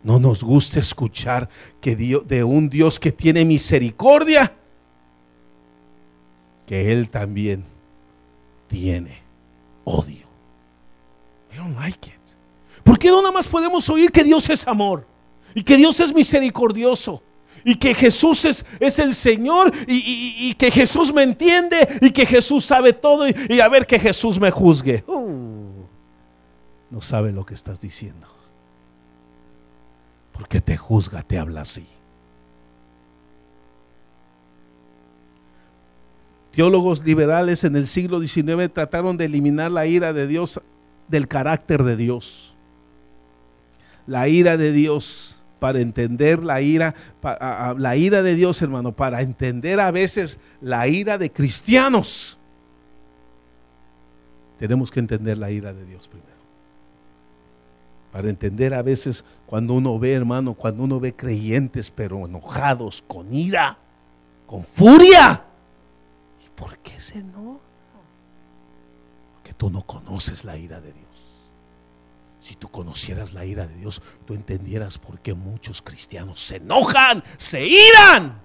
No nos gusta escuchar que de un Dios que tiene misericordia, que Él también tiene odio. I don't like it. ¿Por qué no nada más podemos oír que Dios es amor y que Dios es misericordioso y que Jesús es el Señor y que Jesús me entiende y que Jesús sabe todo y a ver que Jesús me juzgue. No sabe lo que estás diciendo, porque te juzga, te habla así. Teólogos liberales en el siglo XIX trataron de eliminar la ira de Dios del carácter de Dios. La ira de Dios, para entender la ira de Dios, hermano, para entender a veces la ira de cristianos, tenemos que entender la ira de Dios primero. Para entender a veces cuando uno ve, hermano, cuando uno ve creyentes pero enojados, con ira, con furia. ¿Y por qué se enoja? Porque tú no conoces la ira de Dios. Si tú conocieras la ira de Dios, tú entendieras por qué muchos cristianos se enojan, se iran.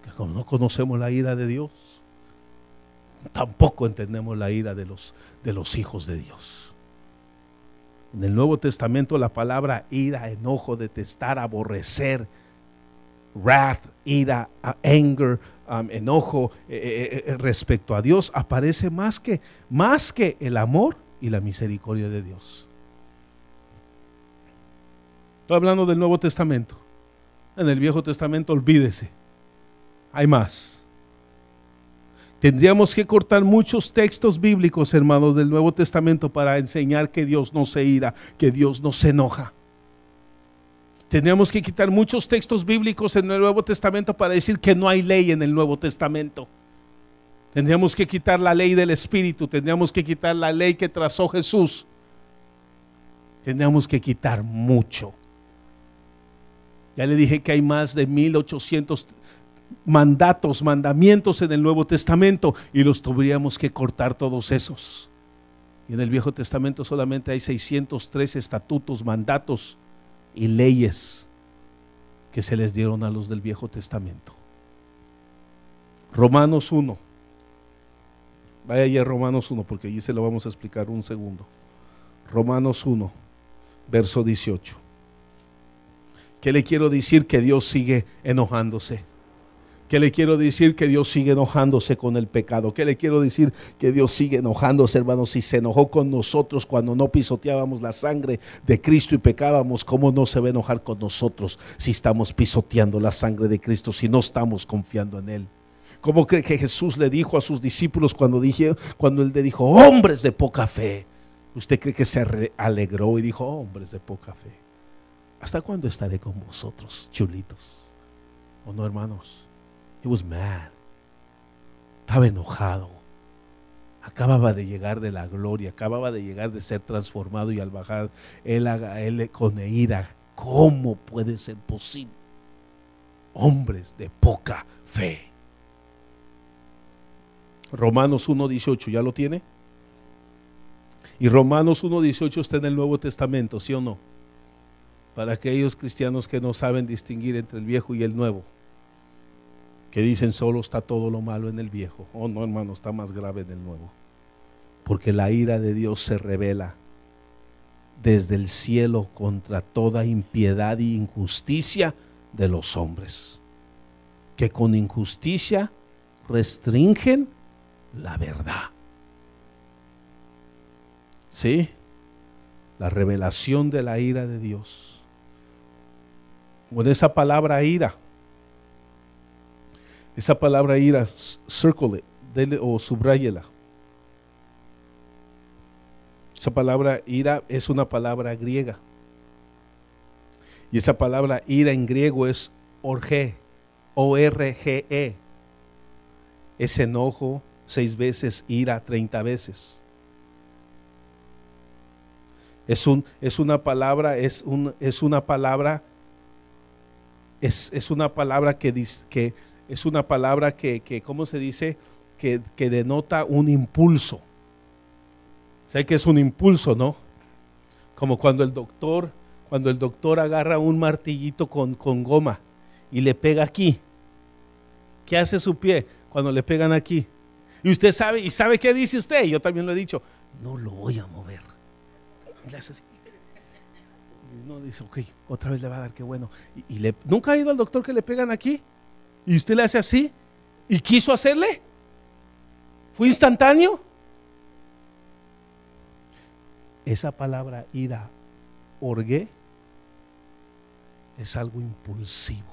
Que como no conocemos la ira de Dios, tampoco entendemos la ira de los hijos de Dios. En el Nuevo Testamento la palabra ira, enojo, detestar, aborrecer, wrath, ira, anger, enojo respecto a Dios aparece más que el amor y la misericordia de Dios. Estoy hablando del Nuevo Testamento. En el Viejo Testamento olvídese, hay más. Tendríamos que cortar muchos textos bíblicos, hermanos, del Nuevo Testamento para enseñar que Dios no se ira, que Dios no se enoja. Tendríamos que quitar muchos textos bíblicos en el Nuevo Testamento para decir que no hay ley en el Nuevo Testamento. Tendríamos que quitar la ley del Espíritu, tendríamos que quitar la ley que trazó Jesús. Tendríamos que quitar mucho. Ya le dije que hay más de 1800 mandamientos en el Nuevo Testamento y los tendríamos que cortar todos esos. Y en el Viejo Testamento solamente hay 603 estatutos, mandatos y leyes que se les dieron a los del Viejo Testamento. Romanos 1. Vaya allí a Romanos 1 porque allí se lo vamos a explicar un segundo. Romanos 1, verso 18. ¿Qué le quiero decir? Que Dios sigue enojándose. ¿Qué le quiero decir? Que Dios sigue enojándose con el pecado. ¿Qué le quiero decir? Que Dios sigue enojándose, hermanos. Si se enojó con nosotros cuando no pisoteábamos la sangre de Cristo y pecábamos, ¿cómo no se va a enojar con nosotros si estamos pisoteando la sangre de Cristo, si no estamos confiando en Él? ¿Cómo cree que Jesús le dijo a sus discípulos cuando Él le dijo, hombres de poca fe? ¿Usted cree que se alegró y dijo, hombres de poca fe? ¿Hasta cuándo estaré con vosotros, chulitos? ¿O no, hermanos? He was mad. Estaba enojado. Acababa de llegar de la gloria, acababa de llegar de ser transformado y al bajar él con ira. ¿Cómo puede ser posible? Hombres de poca fe. Romanos 1:18, ¿ya lo tiene? Y Romanos 1:18 está en el Nuevo Testamento, ¿sí o no? Para aquellos cristianos que no saben distinguir entre el viejo y el nuevo, que dicen solo está todo lo malo en el viejo. Oh no, hermano, está más grave en el nuevo. Porque la ira de Dios se revela desde el cielo contra toda impiedad y injusticia de los hombres, que con injusticia restringen la verdad. ¿Sí? La revelación de la ira de Dios. Con esa palabra ira, circle it, dele o subráyela. Esa palabra ira es una palabra griega. Y esa palabra ira en griego es orge, O-R-G-E. Es enojo 6 veces, ira 30 veces. Es una palabra que ¿cómo se dice? Que denota un impulso. ¿Sabe qué es un impulso, no? Como cuando el doctor agarra un martillito con goma y le pega aquí. ¿Qué hace su pie cuando le pegan aquí? Y usted sabe, ¿y sabe qué dice usted? Yo también lo he dicho, no lo voy a mover. Le hace así. Y uno dice, ok, otra vez le va a dar, qué bueno. ¿Nunca ha ido al doctor que le pegan aquí? Y usted le hace así. ¿Y quiso hacerle? ¿Fue instantáneo? Esa palabra ira, orgué, es algo impulsivo.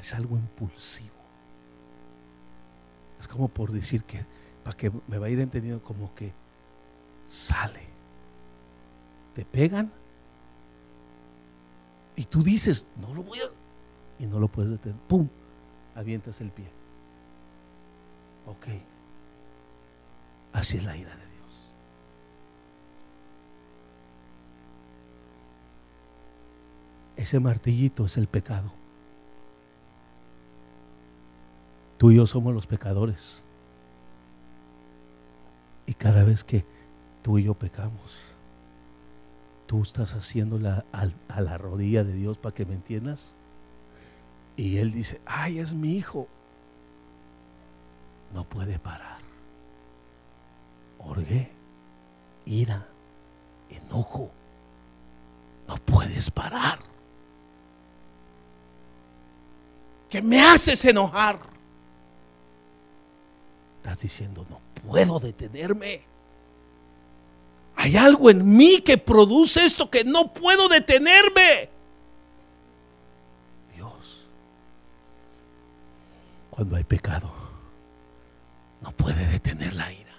Es algo impulsivo. Es como por decir que, para que me va a ir entendiendo, como que sale. Te pegan y tú dices, no lo voy a, y no lo puedes detener. ¡Pum! Avientas el pie. Ok. Así es la ira de Dios. Ese martillito es el pecado. Tú y yo somos los pecadores. Y cada vez que tú y yo pecamos, tú estás haciéndola a la rodilla de Dios, para que me entiendas. Y Él dice, ay, es mi hijo. No puede parar. Orgué, ira, enojo. No puedes parar. ¿Qué me haces enojar? Estás diciendo, no puedo detenerme. Hay algo en mí que produce esto que no puedo detenerme. Dios, cuando hay pecado, no puede detener la ira,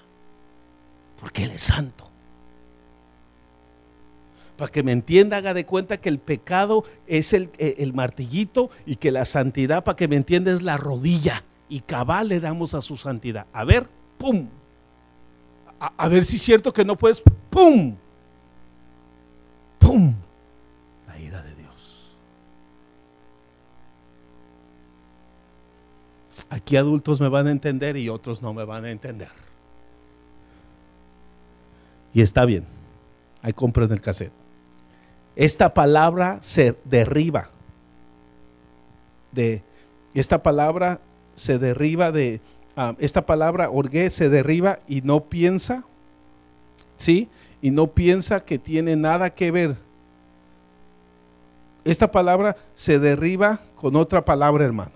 porque Él es santo. Para que me entienda, haga de cuenta que el pecado es el martillito y que la santidad, para que me entienda, es la rodilla. Y cabal le damos a su santidad. A ver, pum. A ver si es cierto que no puedes. Pum. Pum. La ira de Dios. Aquí adultos me van a entender y otros no me van a entender. Y está bien. Ahí compren el cassette. Esta palabra se derriba de esta palabra esta palabra orgué se derriba y no piensa, ¿sí? Y no piensa que tiene nada que ver. Esta palabra se derriba con otra palabra, hermano.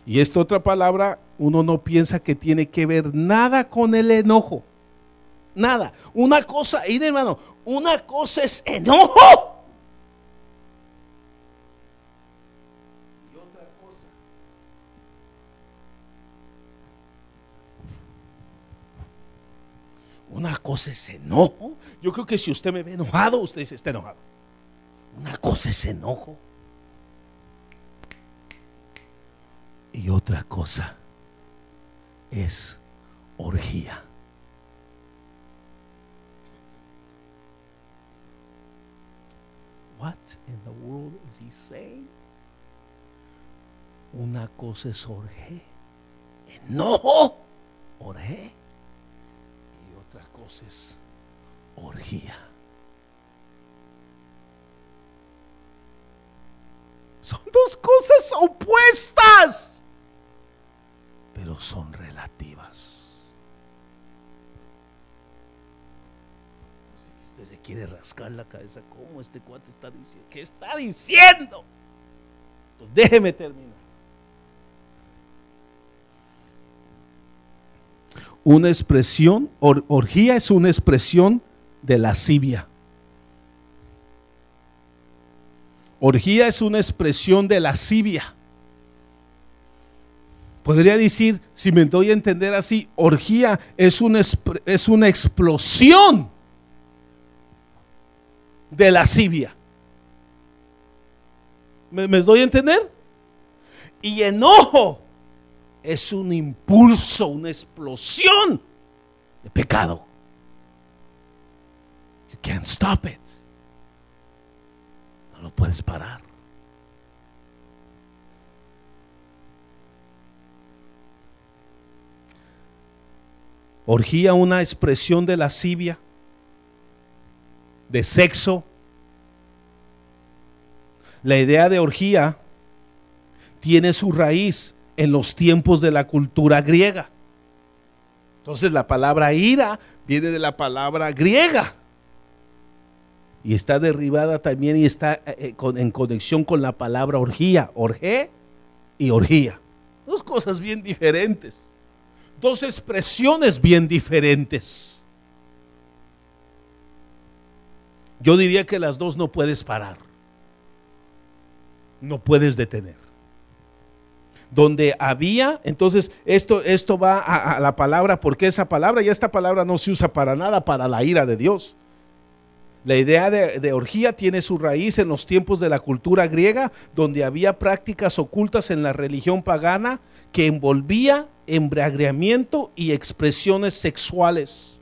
Y esta otra palabra, uno no piensa que tiene que ver nada con el enojo. Nada. Una cosa, y hermano, una cosa es enojo. Y otra cosa. Una cosa es enojo. Yo creo que si usted me ve enojado, usted dice, está enojado. Una cosa es enojo. Y otra cosa es orgía. What in the world is he saying? Una cosa es orgé, enojo, orgé, y otra cosa es orgía. Son dos cosas opuestas, pero son relativas. Se quiere rascar la cabeza. ¿Cómo este cuate está diciendo? ¿Qué está diciendo? Entonces déjeme terminar. Una expresión, orgía es una expresión de lascivia. Orgía es una expresión de lascivia. Podría decir, si me doy a entender así, orgía es una explosión de lascivia. ¿Me doy a entender? Y enojo es un impulso, una explosión de pecado. You can't stop it. No lo puedes parar. Orgía, una expresión de lascivia, de sexo. La idea de orgía tiene su raíz en los tiempos de la cultura griega. Entonces la palabra ira viene de la palabra griega y está derivada también y está en conexión con la palabra orgía, orgé y orgía. Dos cosas bien diferentes, dos expresiones bien diferentes. Yo diría que las dos no puedes parar, no puedes detener. Donde había, entonces esto va a la palabra, porque esa palabra, ya esta palabra no se usa para nada para la ira de Dios. La idea de orgía tiene su raíz en los tiempos de la cultura griega, donde había prácticas ocultas en la religión pagana que envolvía embriagamiento y expresiones sexuales.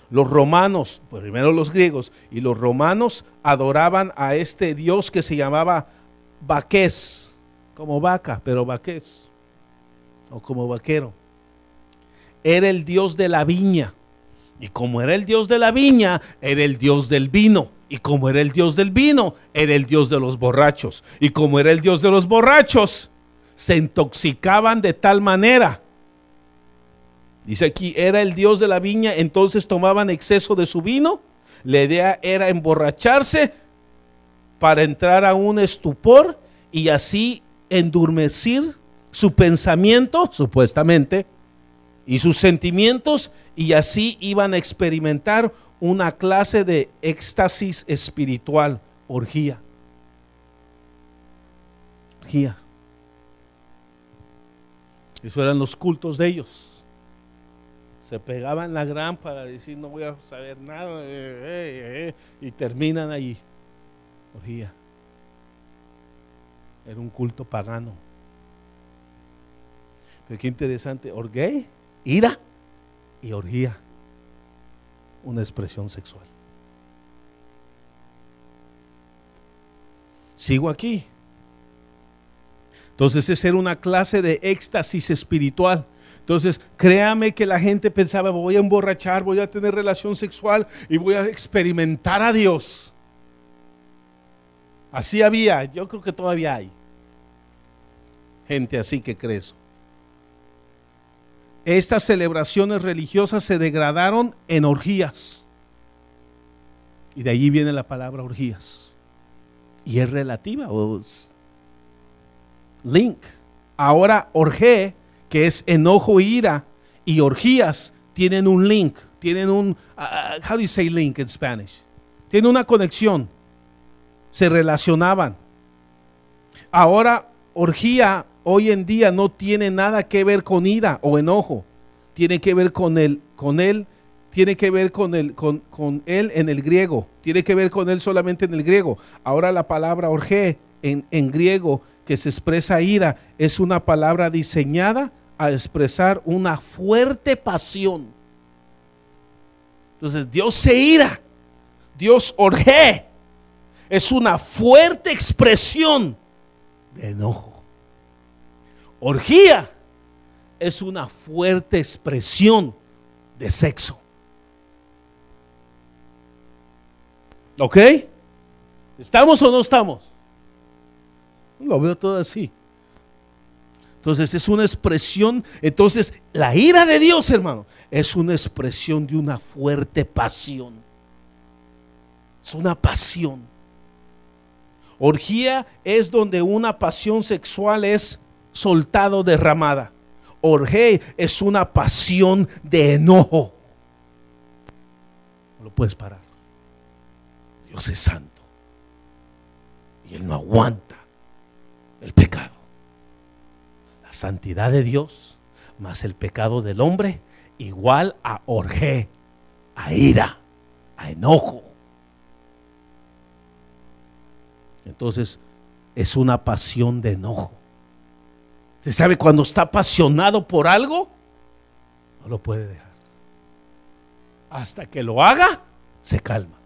Los romanos, primero los griegos y los romanos, adoraban a este dios que se llamaba Baqués, como vaca, pero Baqués, o como vaquero. Era el dios de la viña. Y como era el dios de la viña, era el dios del vino. Y como era el dios del vino, era el dios de los borrachos. Y como era el dios de los borrachos, se intoxicaban de tal manera. Dice aquí, era el dios de la viña, entonces tomaban exceso de su vino. La idea era emborracharse para entrar a un estupor y así endurmecer su pensamiento, supuestamente, y sus sentimientos, y así iban a experimentar una clase de éxtasis espiritual, orgía. Orgía. Eso eran los cultos de ellos. Se pegaban la gran para decir no voy a saber nada, y terminan ahí. Orgía. Era un culto pagano. Pero qué interesante, orgía, ira y orgía, una expresión sexual. Sigo aquí. Entonces esa era una clase de éxtasis espiritual. Entonces créame que la gente pensaba voy a emborrachar, voy a tener relación sexual y voy a experimentar a Dios. Así había, yo creo que todavía hay gente así que cree eso. Estas celebraciones religiosas se degradaron en orgías. Y de allí viene la palabra orgías. Y es relativa, o es link. Ahora orgé, que es enojo e ira, y orgías tienen un link, tienen un, how do you say link in Spanish? Tienen una conexión, se relacionaban. Ahora orgía hoy en día no tiene nada que ver con ira o enojo, tiene que ver con él, tiene que ver con él en el griego, tiene que ver con él solamente en el griego. Ahora la palabra orgé en griego que se expresa ira es una palabra diseñada a expresar una fuerte pasión. Entonces Dios se ira, Dios orgé, es una fuerte expresión de enojo. Orgía es una fuerte expresión de sexo. ¿Ok? ¿Estamos o no estamos? Lo veo todo así. Entonces es una expresión. Entonces la ira de Dios, hermano, es una expresión de una fuerte pasión. Es una pasión. Orgía es donde una pasión sexual es soltado, derramada. Orgé es una pasión de enojo. No lo puedes parar. Dios es santo y Él no aguanta el pecado. La santidad de Dios más el pecado del hombre igual a orgé, a ira, a enojo. Entonces es una pasión de enojo. ¿Usted sabe cuando está apasionado por algo? No lo puede dejar. Hasta que lo haga, se calma.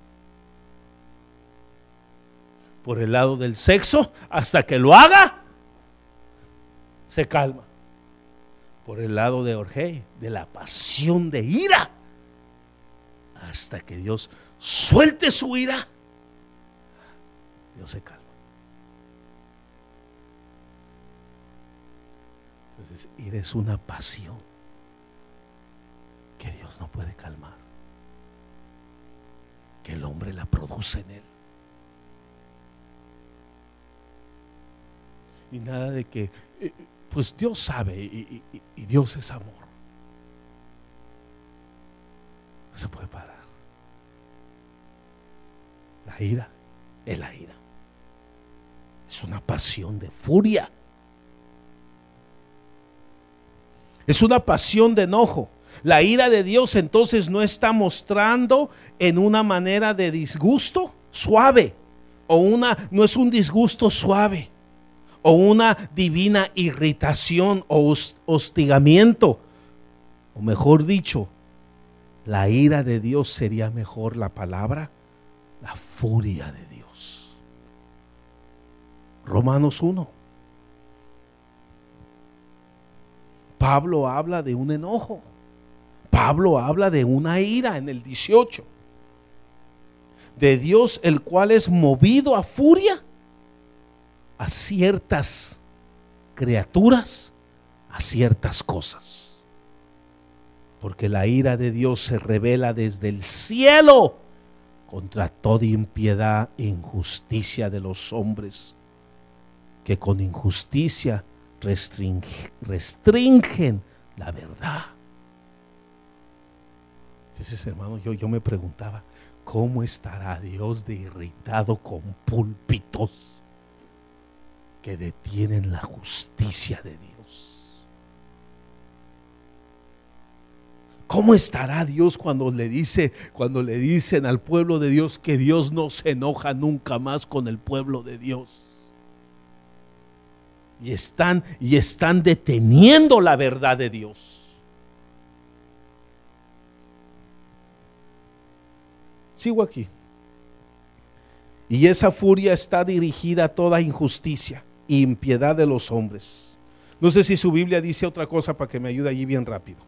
Por el lado del sexo, hasta que lo haga, se calma. Por el lado de orgé, de la pasión de ira, hasta que Dios suelte su ira, Dios se calma. Entonces, ira es una pasión. que Dios no puede calmar, que el hombre la produce en él. Y nada de que pues Dios sabe y Dios es amor. No se puede parar. La ira es la ira. Es una pasión de furia. Es una pasión de enojo. La ira de Dios entonces no está mostrando en una manera de disgusto suave, no es un disgusto suave, o una divina irritación o hostigamiento, o mejor dicho, la ira de Dios sería mejor la palabra, la furia de Dios. Romanos 1. Pablo habla de un enojo. Pablo habla de una ira en el 18. De Dios, el cual es movido a furia a ciertas criaturas, a ciertas cosas. Porque la ira de Dios se revela desde el cielo contra toda impiedad e injusticia de los hombres, que con injusticia restringen la verdad. Entonces, hermano, yo me preguntaba, ¿cómo estará Dios de irritado con púlpitos que detienen la justicia de Dios? ¿Cómo estará Dios cuando le dicen al pueblo de Dios que Dios no se enoja nunca más con el pueblo de Dios? Y están deteniendo la verdad de Dios. Sigo aquí. Y esa furia está dirigida a toda injusticia e impiedad de los hombres. No sé si su Biblia dice otra cosa para que me ayude allí bien rápido.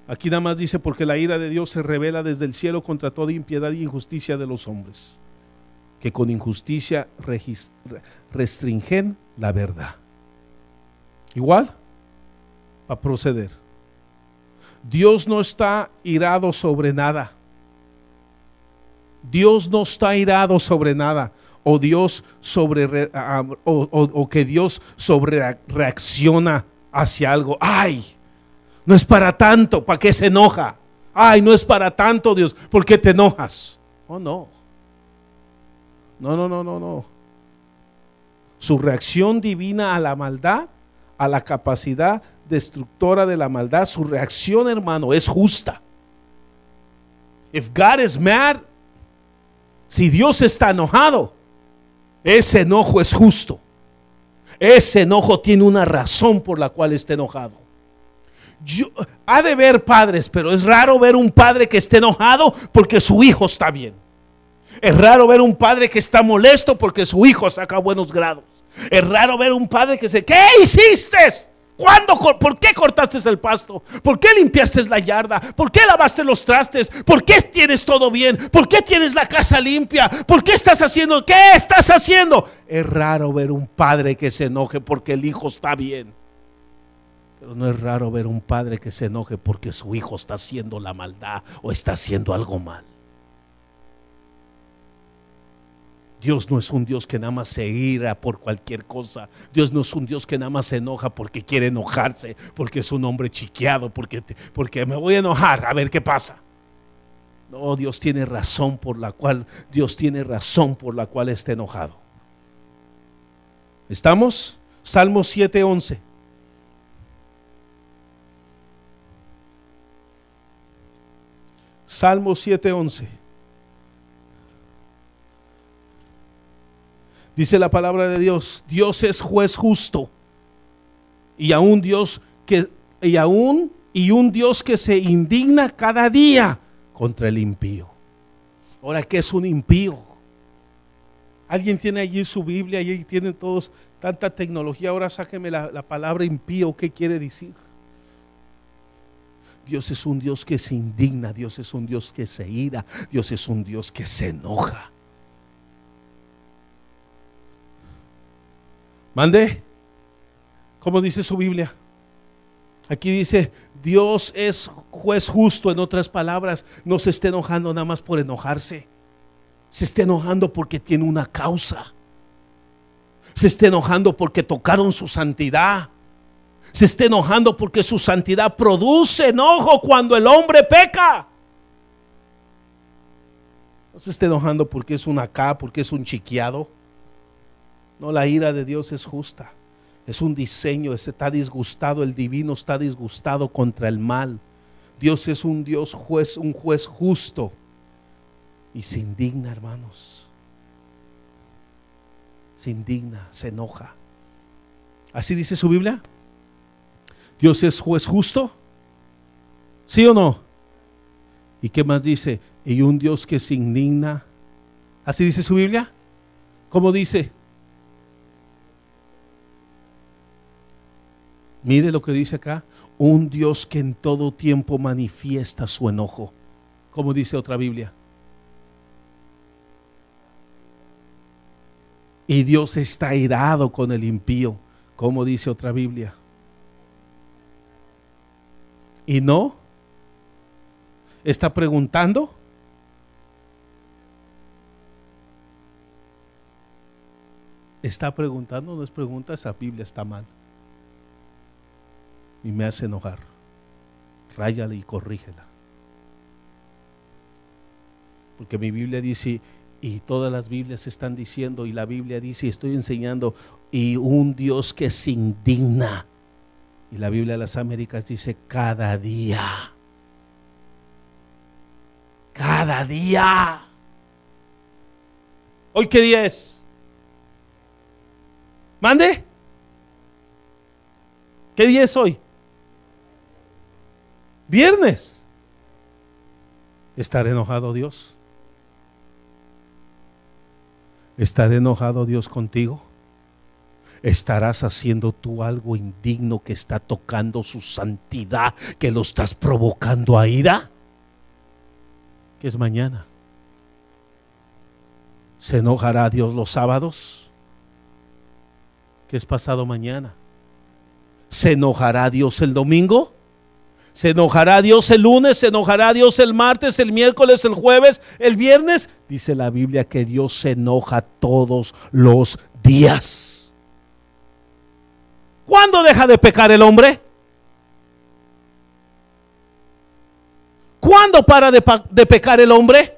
Aquí nada más dice: porque la ira de Dios se revela desde el cielo contra toda impiedad e injusticia de los hombres, que con injusticia restringen la verdad. Igual, para proceder. Dios no está irado sobre nada. Dios no está irado sobre nada. O Dios o que Dios sobre reacciona hacia algo. Ay, no es para tanto, ¿para qué se enoja? Ay, no es para tanto, Dios, ¿por qué te enojas? Oh, no. No. Su reacción divina a la maldad, a la capacidad destructora de la maldad, su reacción, hermano, es justa. If God is mad, si Dios está enojado, ese enojo es justo. Ese enojo tiene una razón por la cual está enojado. Ha de ver padres, pero es raro ver un padre que esté enojado porque su hijo está bien. Es raro ver un padre que está molesto porque su hijo saca buenos grados. Es raro ver un padre que se: ¿qué hiciste? ¿Por qué cortaste el pasto? ¿Por qué limpiaste la yarda? ¿Por qué lavaste los trastes? ¿Por qué tienes todo bien? ¿Por qué tienes la casa limpia? ¿Por qué estás haciendo? ¿Qué estás haciendo? Es raro ver un padre que se enoje porque el hijo está bien. Pero no es raro ver un padre que se enoje porque su hijo está haciendo la maldad o está haciendo algo mal. Dios no es un Dios que nada más se ira por cualquier cosa. Dios no es un Dios que nada más se enoja porque quiere enojarse, porque es un hombre chiqueado, porque me voy a enojar a ver qué pasa. No, Dios tiene razón por la cual está enojado. ¿Estamos? Salmo 7:11. Salmo 7:11. Dice la palabra de Dios: Dios es juez justo y un Dios que se indigna cada día contra el impío. Ahora, ¿qué es un impío? ¿Alguien tiene allí su Biblia? Allí tienen todos tanta tecnología. Ahora sáqueme la palabra impío. ¿Qué quiere decir? Dios es un Dios que se indigna. Dios es un Dios que se ira. Dios es un Dios que se enoja. ¿Mande? ¿Cómo dice su Biblia? Aquí dice, Dios es juez justo. En otras palabras, no se esté enojando nada más por enojarse. Se está enojando porque tiene una causa. Se está enojando porque tocaron su santidad. Se está enojando porque su santidad produce enojo cuando el hombre peca. No se está enojando porque es un acá, porque es un chiqueado. No, la ira de Dios es justa. Es un diseño, está disgustado, el divino está disgustado contra el mal. Dios es un Dios juez, un juez justo. Y se indigna, hermanos. Se indigna, se enoja. ¿Así dice su Biblia? ¿Dios es juez justo? ¿Sí o no? ¿Y qué más dice? Y un Dios que se indigna. ¿Así dice su Biblia? ¿Cómo dice? Mire lo que dice acá. Un Dios que en todo tiempo manifiesta su enojo. ¿Cómo dice otra Biblia? Y Dios está airado con el impío. ¿Cómo dice otra Biblia? ¿Y no? ¿Está preguntando? ¿Está preguntando? No es pregunta, esa Biblia está mal. Y me hace enojar. Ráyala y corrígela. Porque mi Biblia dice, y todas las Biblias están diciendo, y la Biblia dice, y estoy enseñando, y un Dios que se indigna. Y la Biblia de las Américas dice, cada día. Cada día. ¿Hoy qué día es? ¿Mande? ¿Qué día es hoy? Viernes. ¿Estará enojado Dios? ¿Estará enojado Dios contigo? ¿Estarás haciendo tú algo indigno que está tocando su santidad, que lo estás provocando a ira? ¿Qué es mañana? ¿Se enojará Dios los sábados? ¿Qué es pasado mañana? ¿Se enojará Dios el domingo? ¿Se enojará Dios el lunes? ¿Se enojará Dios el martes, el miércoles, el jueves, el viernes? Dice la Biblia que Dios se enoja todos los días. ¿Cuándo deja de pecar el hombre? ¿Cuándo para de pecar el hombre?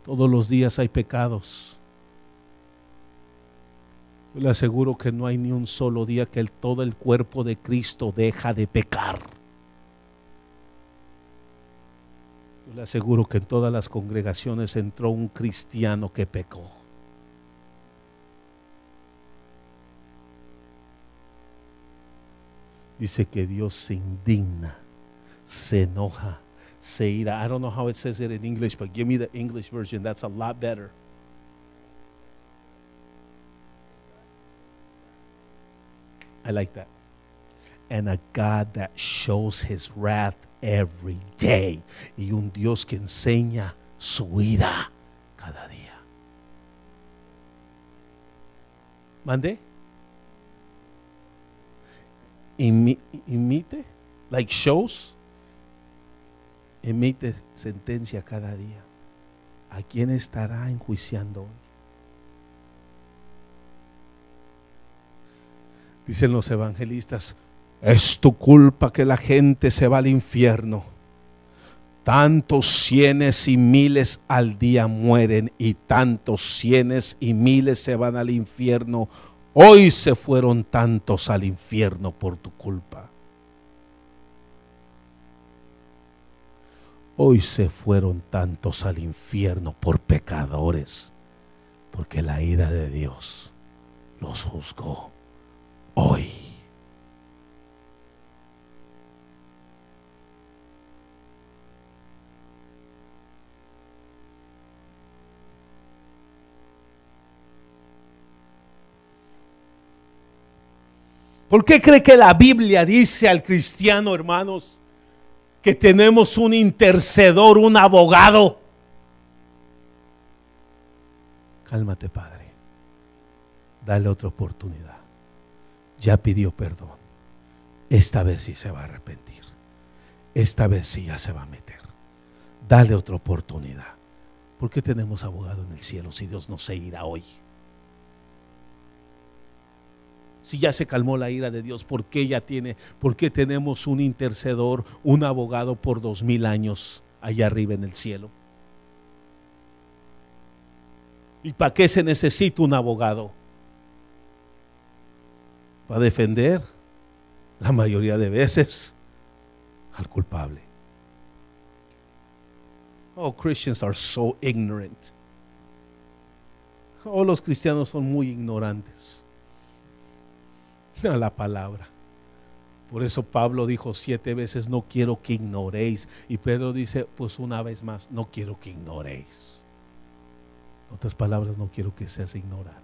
Todos los días hay pecados. Yo le aseguro que no hay ni un solo día que todo el cuerpo de Cristo deja de pecar. Yo le aseguro que en todas las congregaciones entró un cristiano que pecó. Dice que Dios se indigna, se enoja, se ira. I don't know how it says it in English, but give me the English version. That's a lot better. I like that. And a God that shows his wrath every day. Y un Dios que enseña su ira cada día. ¿Mande? Imite, like shows. Emite sentencia cada día. ¿A quién estará enjuiciando hoy? Dicen los evangelistas, es tu culpa que la gente se va al infierno. Tantos cienes y miles al día mueren y tantos cienes y miles se van al infierno. Hoy se fueron tantos al infierno por tu culpa. Hoy se fueron tantos al infierno por pecadores, porque la ira de Dios los juzgó hoy. ¿Por qué cree que la Biblia dice al cristiano, hermanos, que tenemos un intercedor, un abogado? Cálmate, Padre. Dale otra oportunidad. Ya pidió perdón. esta vez sí se va a arrepentir. Esta vez sí ya se va a meter. Dale otra oportunidad. ¿Por qué tenemos abogado en el cielo si Dios no se irá hoy? Si ya se calmó la ira de Dios, ¿por qué tenemos un intercedor, un abogado por 2000 años allá arriba en el cielo? ¿Y para qué se necesita un abogado? Para defender la mayoría de veces al culpable. Oh, Christians are so ignorant. Oh, los cristianos son muy ignorantes a la palabra. Por eso Pablo dijo 7 veces, no quiero que ignoréis. Y Pedro dice, pues una vez más, no quiero que ignoréis. En otras palabras, no quiero que seas ignorantes.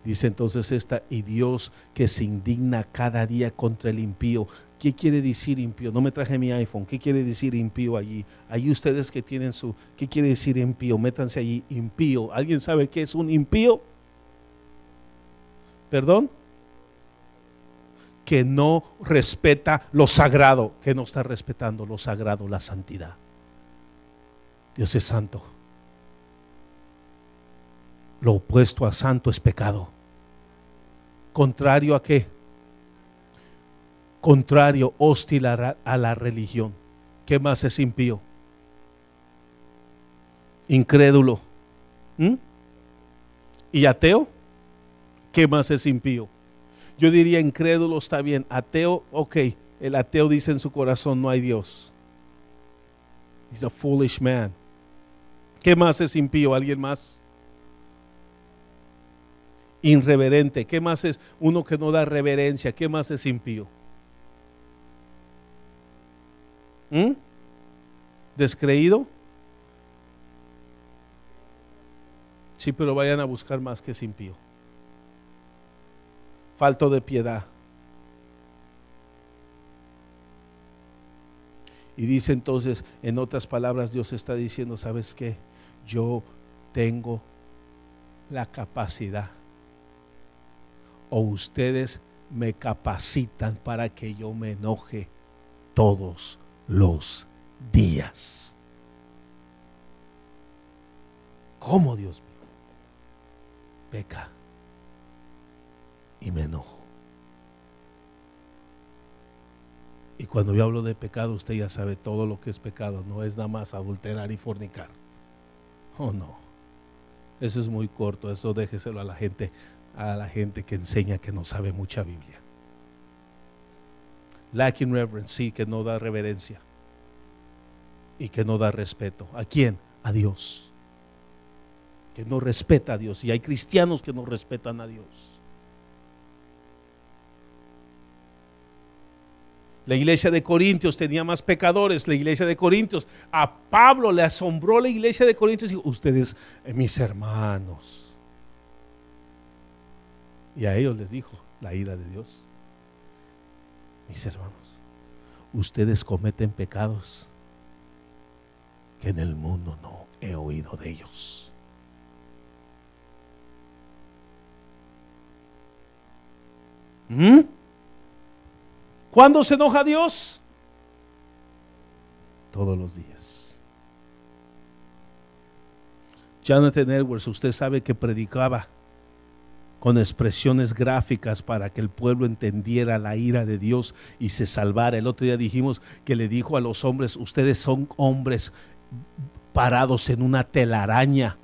Dice entonces y Dios que se indigna cada día contra el impío. ¿Qué quiere decir impío? No me traje mi iPhone. ¿Qué quiere decir impío allí? Allí ustedes que tienen ¿qué quiere decir impío? Métanse allí, impío. ¿Alguien sabe qué es un impío? ¿Perdón? Que no respeta lo sagrado, que no está respetando lo sagrado, la santidad. Dios es santo. Lo opuesto a santo es pecado. ¿Contrario a qué? Contrario, hostil a la religión. ¿Qué más es impío? Incrédulo. ¿Y ateo? ¿Qué más es impío? Yo diría incrédulo está bien. Ateo, ok. El ateo dice en su corazón no hay Dios. He's a foolish man. ¿Qué más es impío? ¿Alguien más? Irreverente. ¿Qué más es uno que no da reverencia? ¿Qué más es impío? ¿Descreído? Sí, pero vayan a buscar más que es impío. Falto de piedad. Y dice entonces, en otras palabras, Dios está diciendo, ¿sabes qué? Yo tengo la capacidad, o ustedes me capacitan para que yo me enoje todos los días. ¿Cómo, Dios mío? Peca y me enojo. Y cuando yo hablo de pecado, usted ya sabe todo lo que es pecado. No es nada más adulterar y fornicar. Oh, no. Eso es muy corto. Eso déjeselo a la gente que enseña que no sabe mucha Biblia. Lacking reverence, sí, que no da reverencia y que no da respeto. ¿A quién? A Dios. Que no respeta a Dios. Y hay cristianos que no respetan a Dios. La iglesia de Corintios tenía más pecadores. La iglesia de Corintios, a Pablo le asombró la iglesia de Corintios y dijo, ustedes, mis hermanos. Y a ellos les dijo la ira de Dios. Mis hermanos, ustedes cometen pecados que en el mundo no he oído de ellos. ¿Cuándo se enoja Dios? Todos los días. Jonathan Edwards, usted sabe que predicaba con expresiones gráficas para que el pueblo entendiera la ira de Dios y se salvara. El otro día dijimos que le dijo a los hombres, ustedes son hombres parados en una telaraña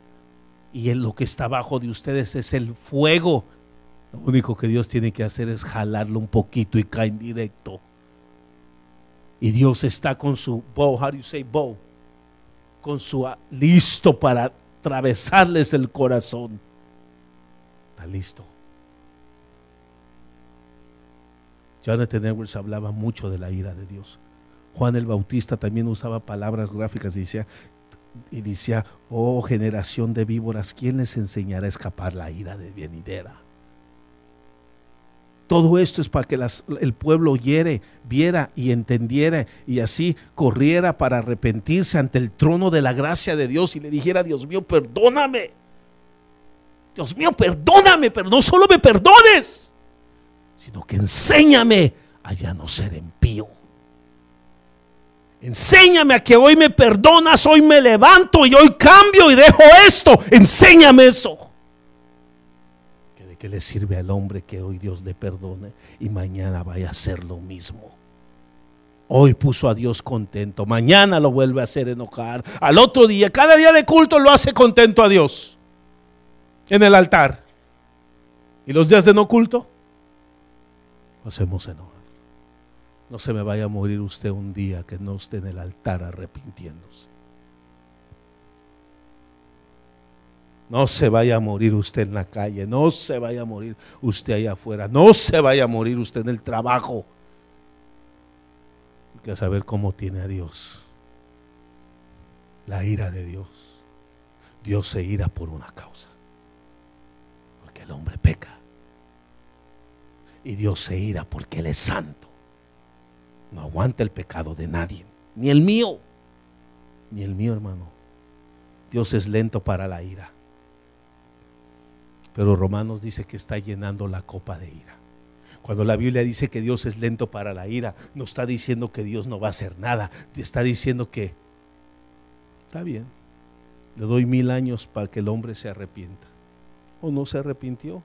y lo que está abajo de ustedes es el fuego. Lo único que Dios tiene que hacer es jalarlo un poquito y caen directo. Y Dios está con su bow, how do you say bow? Con su listo para atravesarles el corazón. Está listo. Jonathan Edwards hablaba mucho de la ira de Dios. Juan el Bautista también usaba palabras gráficas y decía, oh generación de víboras, ¿quién les enseñará a escapar la ira de venidera? Todo esto es para que el pueblo viera y entendiera y así corriera para arrepentirse ante el trono de la gracia de Dios y le dijera, Dios mío, perdóname. Dios mío, perdóname, pero no solo me perdones, sino que enséñame a ya no ser impío. Enséñame a que hoy me perdonas, hoy me levanto y hoy cambio y dejo esto. Enséñame eso. ¿Que de qué le sirve al hombre que hoy Dios le perdone y mañana vaya a hacer lo mismo? Hoy puso a Dios contento, mañana lo vuelve a hacer enojar. Al otro día, cada día de culto lo hace contento a Dios en el altar. Y los días de no culto, lo hacemos enojar. No se me vaya a morir usted un día que no esté en el altar arrepintiéndose. No se vaya a morir usted en la calle, no se vaya a morir usted allá afuera, no se vaya a morir usted en el trabajo. Hay que saber cómo tiene a Dios. La ira de Dios. Dios se ira por una causa, porque el hombre peca. Y Dios se ira porque Él es santo. No aguanta el pecado de nadie, ni el mío, hermano. Dios es lento para la ira, pero Romanos dice que está llenando la copa de ira. Cuando la Biblia dice que Dios es lento para la ira, no está diciendo que Dios no va a hacer nada, está diciendo que está bien, le doy 1000 años para que el hombre se arrepienta. ¿O no se arrepintió?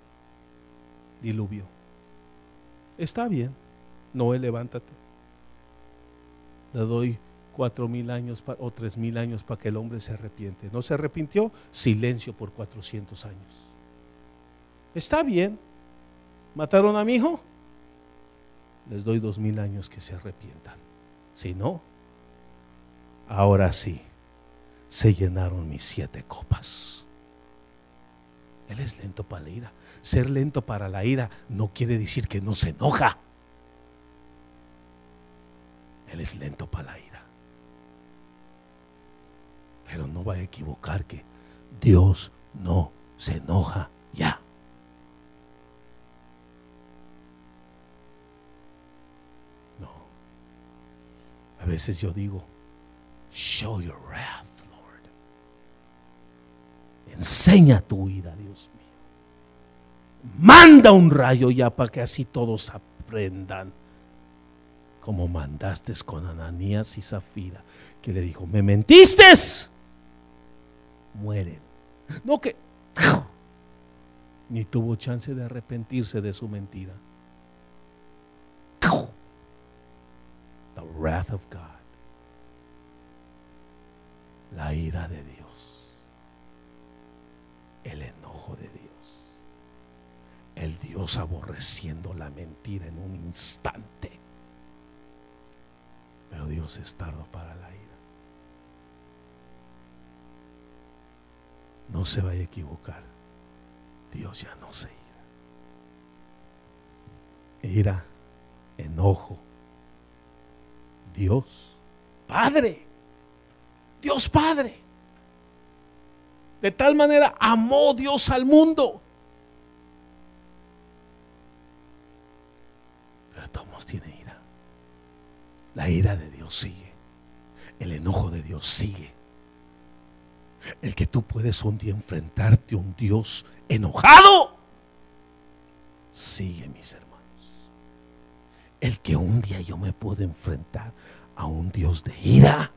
Diluvio. Está bien, Noé, levántate. Le doy 4000 años o 3000 años para que el hombre se arrepiente. ¿No se arrepintió? Silencio por 400 años. Está bien. ¿Mataron a mi hijo? Les doy 2000 años que se arrepientan. Si no, ahora sí, se llenaron mis 7 copas. Él es lento para la ira. Ser lento para la ira no quiere decir que no se enoja. Él es lento para la ira. Pero no va a equivocar que Dios no se enoja ya. No. A veces yo digo, show your wrath, Lord. Enseña tu ira, Dios mío. Manda un rayo ya para que así todos aprendan. Como mandaste con Ananías y Zafira, que le dijo, ¿me mentiste? Mueren. No que ni tuvo chance de arrepentirse de su mentira. The wrath of God. La ira de Dios. El enojo de Dios. El Dios aborreciendo la mentira en un instante. Pero Dios es tardo para la ira. No se vaya a equivocar. Dios ya no se ira. Ira, enojo. Dios Padre. Dios Padre. De tal manera amó Dios al mundo. Pero todos tienen ira. La ira de Dios sigue. El enojo de Dios sigue. El que tú puedes un día enfrentarte a un Dios enojado, sigue, mis hermanos. El que un día yo me puedo enfrentar a un Dios de ira,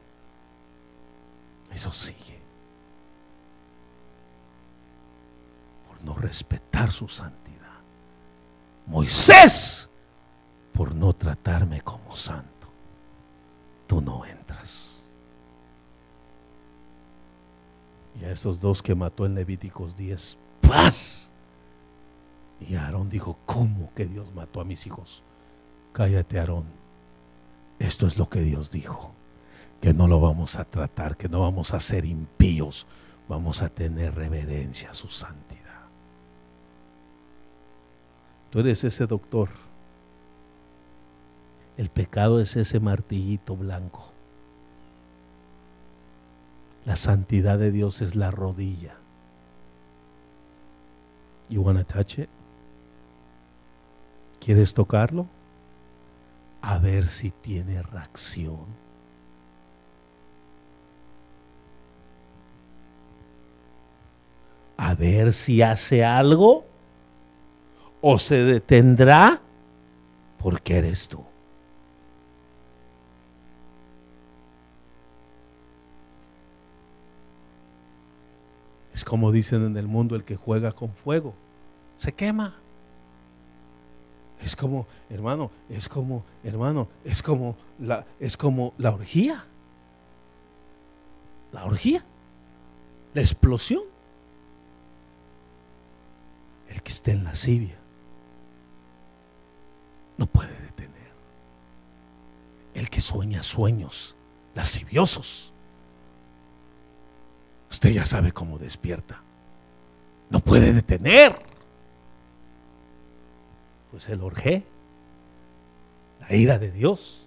eso sigue. Por no respetar su santidad. Moisés, por no tratarme como santo. Tú no entras. Y a esos 2 que mató en Levíticos 10, ¡paz! Y Aarón dijo, ¿cómo que Dios mató a mis hijos? Cállate, Aarón. Esto es lo que Dios dijo, que no lo vamos a tratar, que no vamos a ser impíos, vamos a tener reverencia a su santidad. Tú eres ese doctor. El pecado es ese martillito blanco. La santidad de Dios es la rodilla. You wanna touch it? ¿Quieres tocarlo? A ver si tiene reacción. a ver si hace algo o se detendrá porque eres tú. Es como dicen en el mundo, el que juega con fuego se quema. Es como, hermano, es como la orgía. La orgía, la explosión. El que esté en lascivia no puede detener. El que sueña sueños lasciviosos, usted ya sabe cómo despierta. No puede detener. Pues el orgé, la ira de Dios.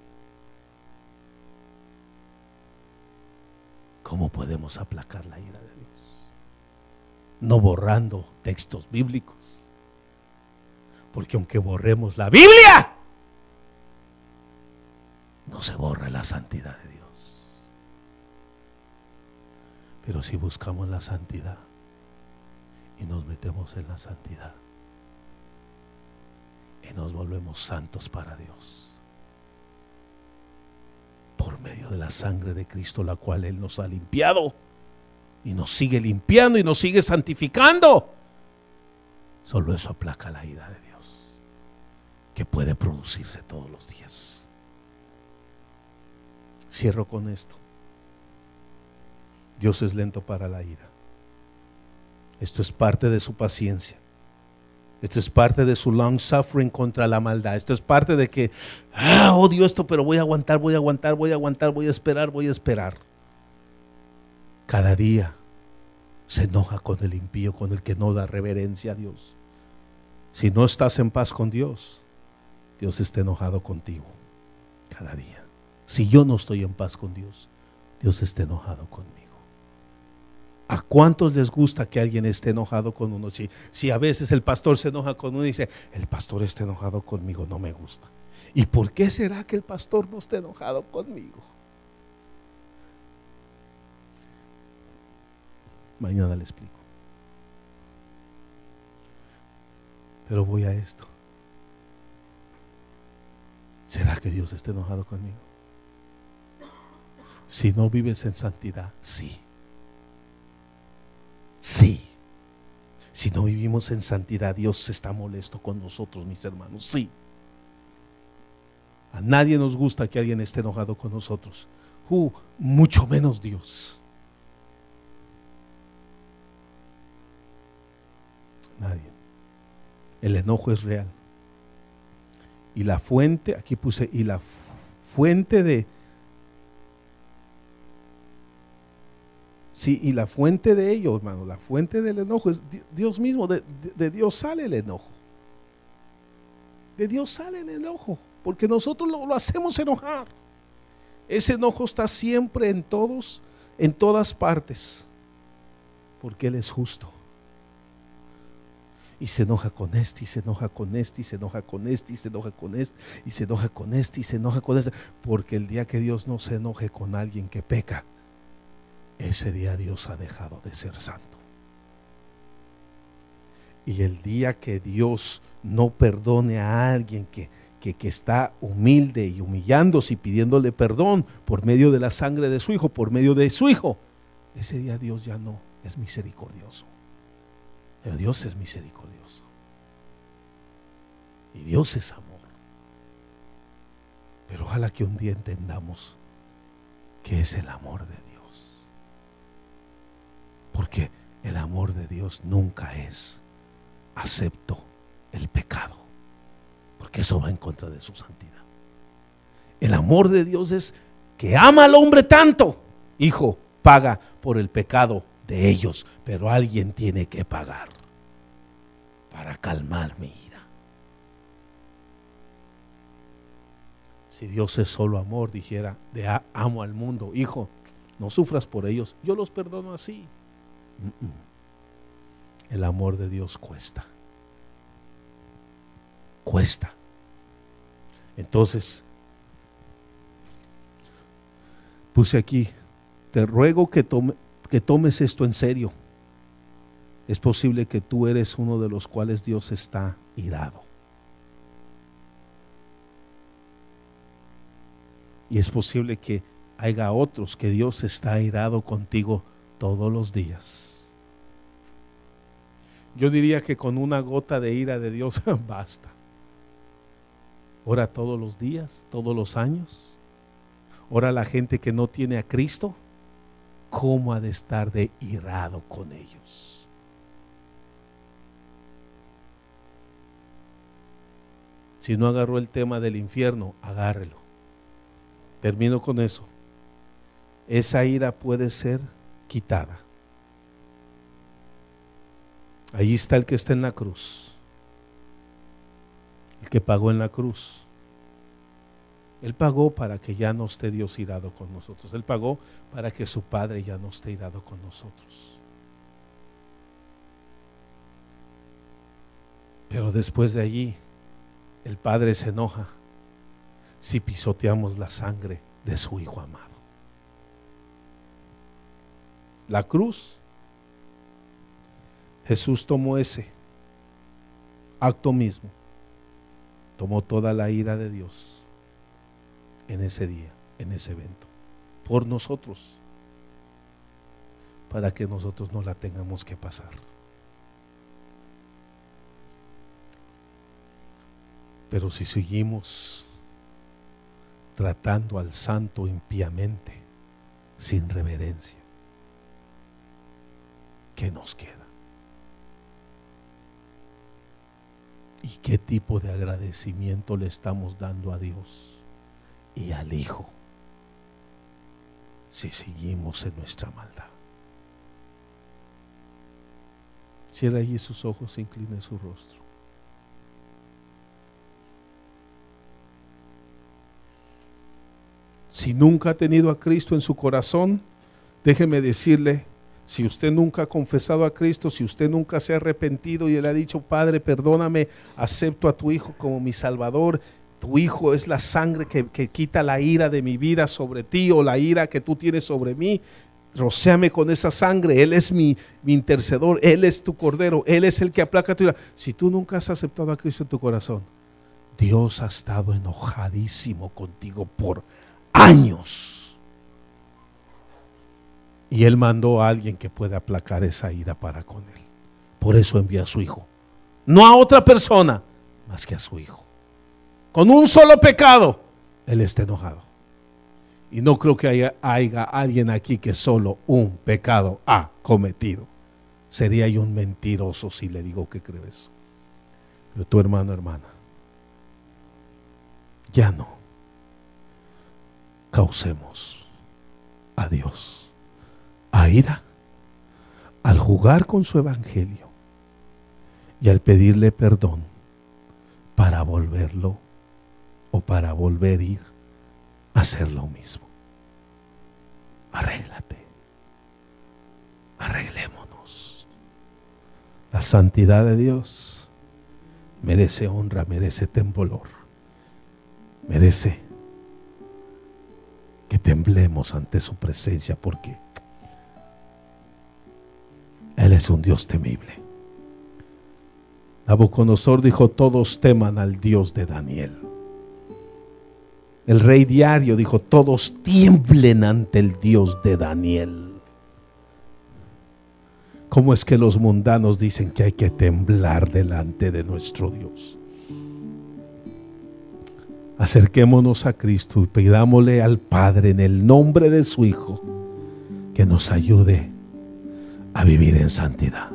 ¿Cómo podemos aplacar la ira de Dios? No borrando textos bíblicos. Porque aunque borremos la Biblia, no se borra la santidad de Dios. Pero si buscamos la santidad y nos metemos en la santidad y nos volvemos santos para Dios por medio de la sangre de Cristo, la cual Él nos ha limpiado y nos sigue limpiando y nos sigue santificando, solo eso aplaca la ira de Dios, que puede producirse todos los días. Cierro con esto. Dios es lento para la ira. Esto es parte de su paciencia. Esto es parte de su long suffering contra la maldad. Esto es parte de que, odio esto, pero voy a aguantar, voy a esperar. Cada día se enoja con el impío, con el que no da reverencia a Dios. Si no estás en paz con Dios, Dios está enojado contigo cada día. Si yo no estoy en paz con Dios, Dios está enojado conmigo. ¿A cuántos les gusta que alguien esté enojado con uno? Si a veces el pastor se enoja con uno y dice, el pastor está enojado conmigo, no me gusta. ¿Y por qué será que el pastor no está enojado conmigo? Mañana le explico. Pero voy a esto. ¿Será que Dios está enojado conmigo? Si no vives en santidad, sí. Sí. Si no vivimos en santidad, Dios está molesto con nosotros, mis hermanos. Sí. A nadie nos gusta que alguien esté enojado con nosotros. Mucho menos Dios. Nadie. El enojo es real. Y la fuente, aquí puse, y la fuente de... Sí, y la fuente de ello, hermano, la fuente del enojo es Dios mismo. De Dios sale el enojo. De Dios sale el enojo, porque nosotros lo hacemos enojar. Ese enojo está siempre en todas partes, porque Él es justo. Y se enoja con este, y se enoja con este, y se enoja con este, y se enoja con este, y se enoja con este, y se enoja con este. Porque el día que Dios no se enoje con alguien que peca, ese día Dios ha dejado de ser santo. Y el día que Dios no perdone a alguien que está humilde y humillándose y pidiéndole perdón por medio de la sangre de su Hijo, por medio de su Hijo, ese día Dios ya no es misericordioso. Pero Dios es misericordioso. Y Dios es amor. Pero ojalá que un día entendamos que es el amor de Dios. Porque el amor de Dios nunca es acepto el pecado, porque eso va en contra de su santidad. El amor de Dios es que ama al hombre tanto. Hijo, paga por el pecado de ellos, pero alguien tiene que pagar para calmar mi ira. Si Dios es solo amor, dijera, amo al mundo, hijo, no sufras por ellos, yo los perdono así. El amor de Dios cuesta. Cuesta. Entonces, puse aquí, te ruego que tomes esto en serio. Es posible que tú eres uno de los cuales Dios está irado. Y es posible que haya otros que Dios está irado contigo todos los días. Yo diría que con una gota de ira de Dios basta. Ora todos los días, todos los años. Ora la gente que no tiene a Cristo, ¿cómo ha de estar de irado con ellos? Si no agarró el tema del infierno, agárrelo. Termino con eso. Esa ira puede ser quitada. Ahí está el que está en la cruz, el que pagó en la cruz. Él pagó para que ya no esté Dios irado con nosotros. Él pagó para que su Padre ya no esté irado con nosotros. Pero después de allí, el Padre se enoja si pisoteamos la sangre de su Hijo amado. La cruz, Jesús tomó ese acto mismo, tomó toda la ira de Dios en ese día, en ese evento, por nosotros, para que nosotros no la tengamos que pasar. Pero si seguimos tratando al santo impíamente, sin reverencia, ¿qué nos queda? ¿Y qué tipo de agradecimiento le estamos dando a Dios y al Hijo si seguimos en nuestra maldad? Cierra allí sus ojos, incline su rostro. Si nunca ha tenido a Cristo en su corazón, déjeme decirle, si usted nunca ha confesado a Cristo, si usted nunca se ha arrepentido y le ha dicho, Padre, perdóname, acepto a tu Hijo como mi Salvador, tu Hijo es la sangre que quita la ira de mi vida sobre ti o la ira que tú tienes sobre mí, rocéame con esa sangre, Él es mi intercedor, Él es tu Cordero, Él es el que aplaca tu ira. Si tú nunca has aceptado a Cristo en tu corazón, Dios ha estado enojadísimo contigo por años. Y Él mandó a alguien que pueda aplacar esa ira para con Él. Por eso envió a su Hijo. No a otra persona, más que a su Hijo. Con un solo pecado, Él está enojado. Y no creo que haya alguien aquí que solo un pecado ha cometido. Sería yo un mentiroso si le digo que creo eso. Pero tu hermano, hermana, ya no causemos a Dios a ira al jugar con su evangelio y al pedirle perdón para volverlo o para volver a ir a hacer lo mismo. Arréglate, arreglémonos. La santidad de Dios merece honra, merece temblor, merece que temblemos ante su presencia, porque Él es un Dios temible. Nabucodonosor dijo, todos teman al Dios de Daniel. El rey Darío dijo, todos tiemblen ante el Dios de Daniel. ¿Cómo es que los mundanos dicen que hay que temblar delante de nuestro Dios? Acerquémonos a Cristo y pidámosle al Padre en el nombre de su Hijo que nos ayude a vivir en santidad,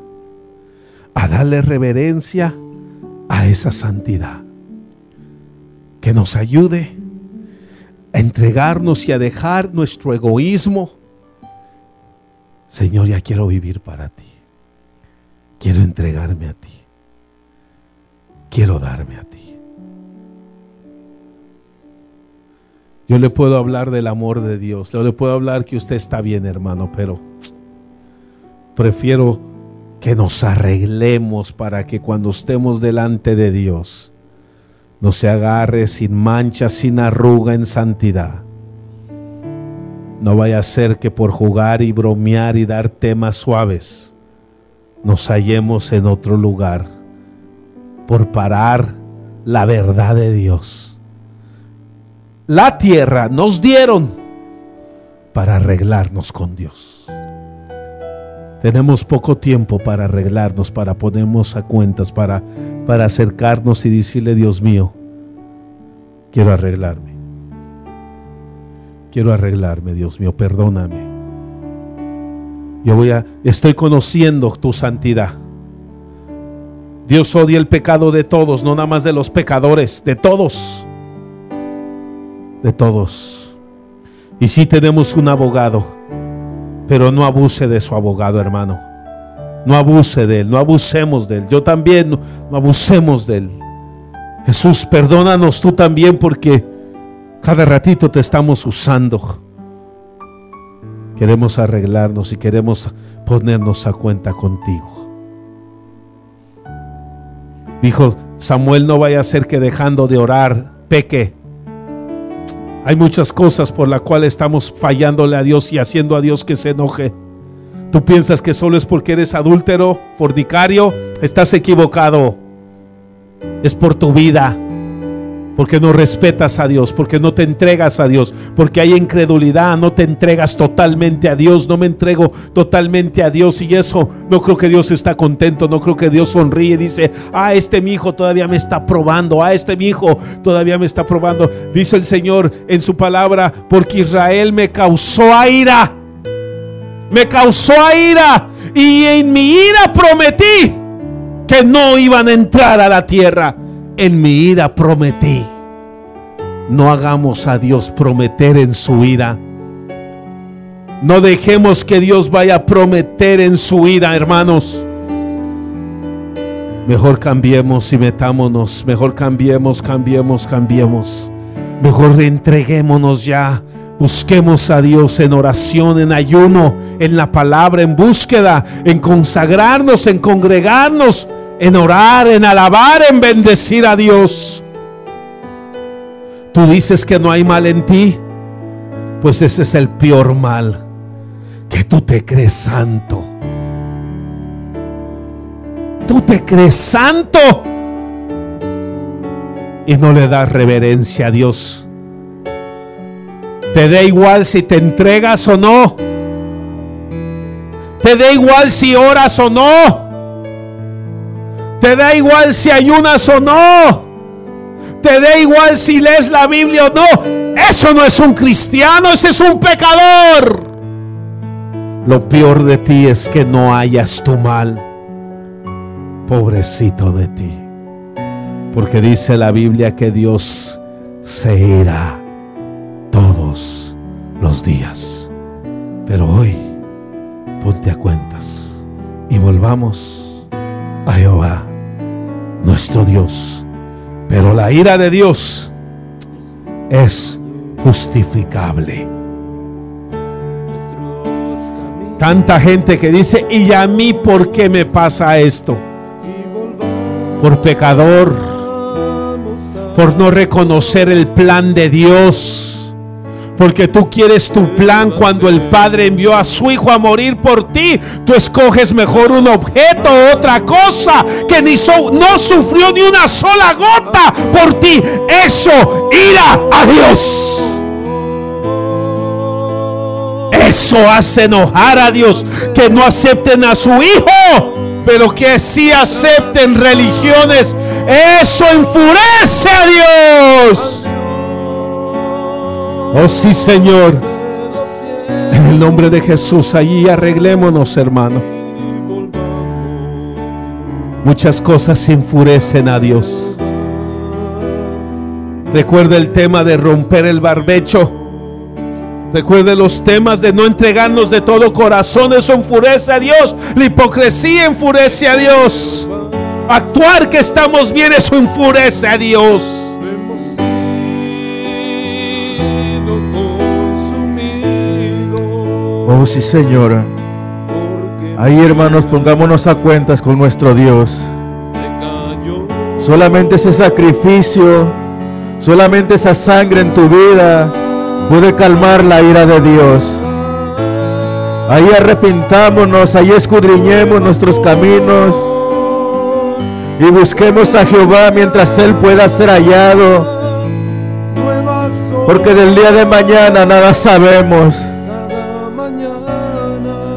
a darle reverencia a esa santidad, que nos ayude a entregarnos y a dejar nuestro egoísmo. Señor, ya quiero vivir para ti, quiero entregarme a ti, quiero darme a ti. Yo le puedo hablar del amor de Dios, yo le puedo hablar que usted está bien, hermano, pero prefiero que nos arreglemos para que cuando estemos delante de Dios nos se agarre sin mancha, sin arruga, en santidad. No vaya a ser que por jugar y bromear y dar temas suaves nos hallemos en otro lugar por parar la verdad de Dios. La tierra nos dieron para arreglarnos con Dios. Tenemos poco tiempo para arreglarnos, para ponernos a cuentas, para acercarnos y decirle: Dios mío, quiero arreglarme. Quiero arreglarme, Dios mío, perdóname. Estoy conociendo tu santidad. Dios odia el pecado de todos, no nada más de los pecadores, de todos. De todos. Y sí tenemos un abogado, pero no abuse de su abogado, hermano. No abuse de él, no abusemos de él. Yo también, no abusemos de él. Jesús, perdónanos tú también, porque cada ratito te estamos usando. Queremos arreglarnos y queremos ponernos a cuenta contigo. Dijo Samuel: no vaya a ser que dejando de orar peque. Hay muchas cosas por las cuales estamos fallándole a Dios y haciendo a Dios que se enoje. Tú piensas que solo es porque eres adúltero, fornicario. Estás equivocado. Es por tu vida, porque no respetas a Dios, porque no te entregas a Dios, porque hay incredulidad, no te entregas totalmente a Dios. No me entrego totalmente a Dios, y eso no creo que Dios está contento. No creo que Dios sonríe y dice: este mi hijo todavía me está probando, este mi hijo todavía me está probando. Dice el Señor en su palabra: porque Israel me causó ira, y en mi ira prometí que no iban a entrar a la tierra. En mi ira prometí. No hagamos a Dios prometer en su ira. No dejemos que Dios vaya a prometer en su ira, hermanos. Mejor cambiemos y metámonos. Mejor cambiemos. Mejor reentreguémonos ya. Busquemos a Dios en oración, en ayuno, en la palabra, en búsqueda, en consagrarnos, en congregarnos, en orar, en alabar, en bendecir a Dios. Tú dices que no hay mal en ti, pues ese es el peor mal, que tú te crees santo. Tú te crees santo y no le das reverencia a Dios. Te da igual si te entregas o no. Te da igual si oras o no. Te da igual si ayunas o no. Te da igual si lees la Biblia o no. Eso no es un cristiano, ese es un pecador. Lo peor de ti es que no hayas tu mal. Pobrecito de ti. Porque dice la Biblia que Dios se irá todos los días. Pero hoy ponte a cuentas y volvamos a Jehová nuestro Dios. Pero la ira de Dios es justificable. Tanta gente que dice: ¿y a mí por qué me pasa esto? Por pecador, por no reconocer el plan de Dios. Porque tú quieres tu plan cuando el Padre envió a su Hijo a morir por ti. Tú escoges mejor un objeto o otra cosa que no sufrió ni una sola gota por ti. Eso ira a Dios. Eso hace enojar a Dios. Que no acepten a su Hijo, pero que sí acepten religiones. Eso enfurece a Dios. Oh sí, Señor, en el nombre de Jesús, allí arreglémonos, hermano. Muchas cosas enfurecen a Dios. Recuerda el tema de romper el barbecho. Recuerde los temas de no entregarnos de todo corazón. Eso enfurece a Dios. La hipocresía enfurece a Dios. Actuar que estamos bien, eso enfurece a Dios. Oh sí, Señor. Ahí, hermanos, pongámonos a cuentas con nuestro Dios. Solamente ese sacrificio, solamente esa sangre en tu vida puede calmar la ira de Dios. Ahí arrepintámonos, ahí escudriñemos nuestros caminos y busquemos a Jehová mientras Él pueda ser hallado, porque del día de mañana nada sabemos.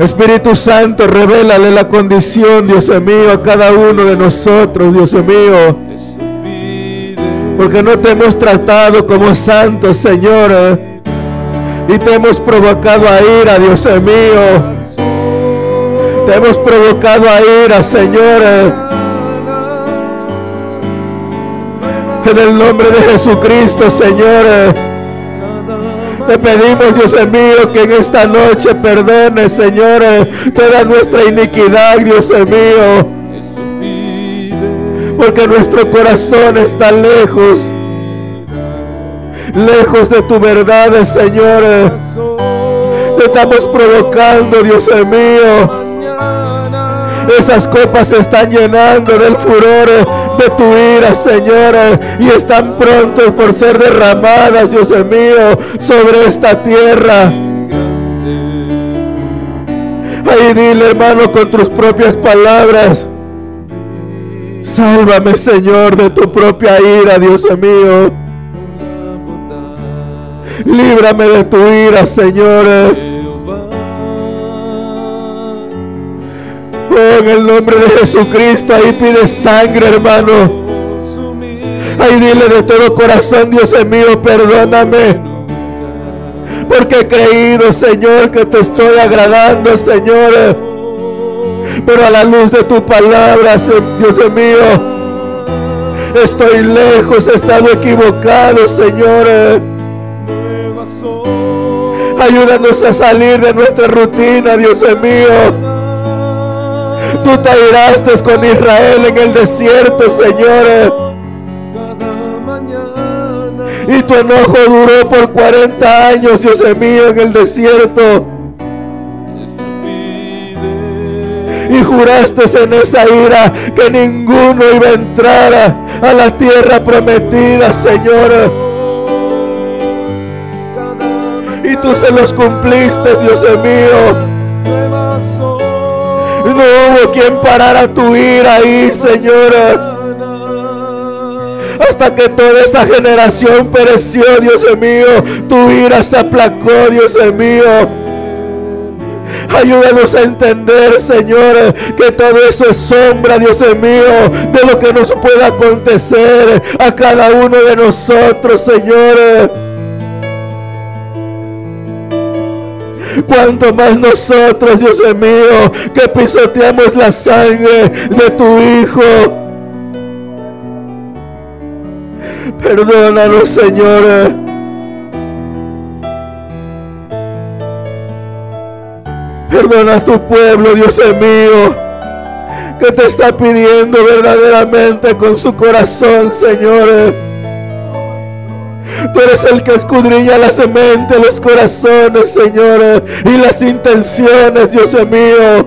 Espíritu Santo, revélale la condición, Dios mío, a cada uno de nosotros, Dios mío, porque no te hemos tratado como santos, Señor, y te hemos provocado a ira, Dios mío. Te hemos provocado a ira, Señor. En el nombre de Jesucristo, Señor, te pedimos, Dios mío, que en esta noche perdones, Señor, toda nuestra iniquidad, Dios mío, porque nuestro corazón está lejos de tu verdad, Señor. Te estamos provocando, Dios mío. Esas copas se están llenando del furor de tu ira, Señor, y están prontos por ser derramadas, Dios mío, sobre esta tierra. Ahí dile, hermano, con tus propias palabras: sálvame, Señor, de tu propia ira, Dios mío. Líbrame de tu ira, Señor. Oh, en el nombre de Jesucristo, ahí pide sangre, hermano. Ahí dile de todo corazón: Dios mío, perdóname, porque he creído, Señor, que te estoy agradando, Señor, pero a la luz de tu palabra, Dios mío, estoy lejos, he estado equivocado, Señor. Ayúdanos a salir de nuestra rutina, Dios mío. Tú te airaste con Israel en el desierto, Señor, y tu enojo duró por 40 años, Dios mío, en el desierto. Y juraste en esa ira que ninguno iba a entrar a la tierra prometida, Señor. Y tú se los cumpliste, Dios mío. No hubo quien parara tu ira ahí, Señor, hasta que toda esa generación pereció, Dios mío. Tu ira se aplacó, Dios mío. Ayúdanos a entender, Señor, que todo eso es sombra, Dios mío, de lo que nos pueda acontecer a cada uno de nosotros, Señor. Cuanto más nosotros, Dios mío, que pisoteamos la sangre de tu Hijo. Perdónanos, Señor. Perdona a tu pueblo, Dios mío, que te está pidiendo verdaderamente con su corazón, Señor. Tú eres el que escudriña la mente, los corazones, Señor, y las intenciones, Dios mío.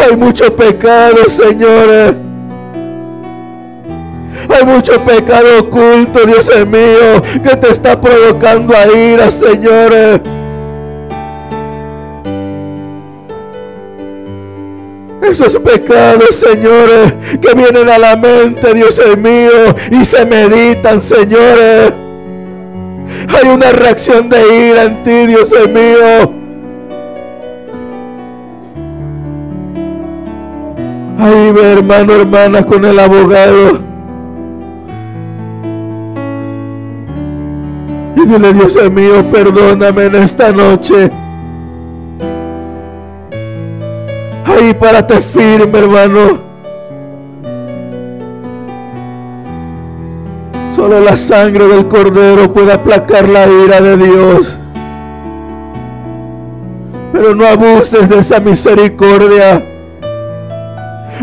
Hay mucho pecado, Señor. Hay mucho pecado oculto, Dios mío, que te está provocando a ira, Señor. Esos pecados, Señor, que vienen a la mente, Dios mío, y se meditan, Señor. Hay una reacción de ira en ti, Dios mío. Ahí ve, hermano, hermana, con el abogado. Y dile: Dios mío, perdóname en esta noche. Ahí párate firme, hermano. Solo la sangre del Cordero puede aplacar la ira de Dios. Pero no abuses de esa misericordia,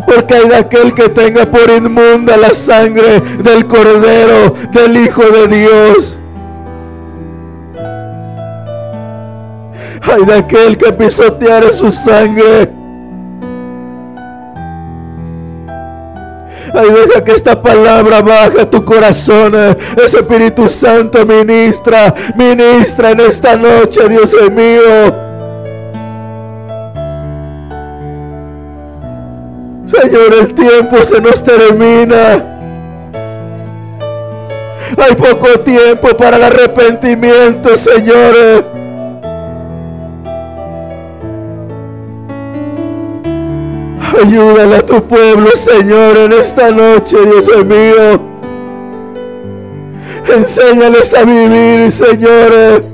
porque hay de aquel que tenga por inmunda la sangre del Cordero, del Hijo de Dios. Hay de aquel que pisoteare su sangre. Ay, deja que esta palabra baje a tu corazón. Ese Espíritu Santo ministra en esta noche, Dios mío. Señor, el tiempo se nos termina. Hay poco tiempo para el arrepentimiento, Señor. Ayúdale a tu pueblo, Señor, en esta noche, Dios mío. Enséñales a vivir, Señor,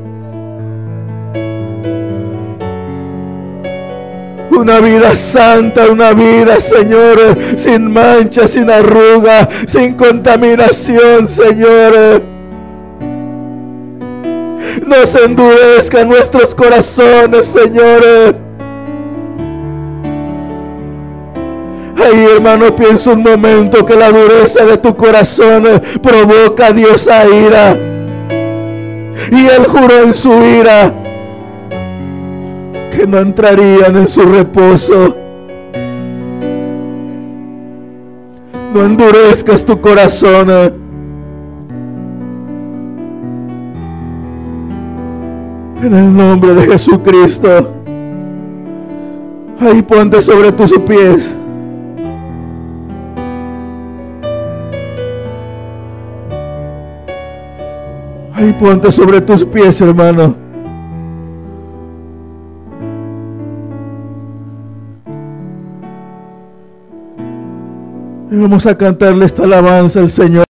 una vida santa, una vida, Señor, sin mancha, sin arruga, sin contaminación, Señor. No se endurezcan nuestros corazones, Señor. Ay, hermano, piensa un momento que la dureza de tu corazón provoca a Dios a ira. Y Él juró en su ira que no entrarían en su reposo. No endurezcas tu corazón. En el nombre de Jesucristo. Ahí ponte sobre tus pies. Ahí ponte sobre tus pies, hermano. Y vamos a cantarle esta alabanza al Señor.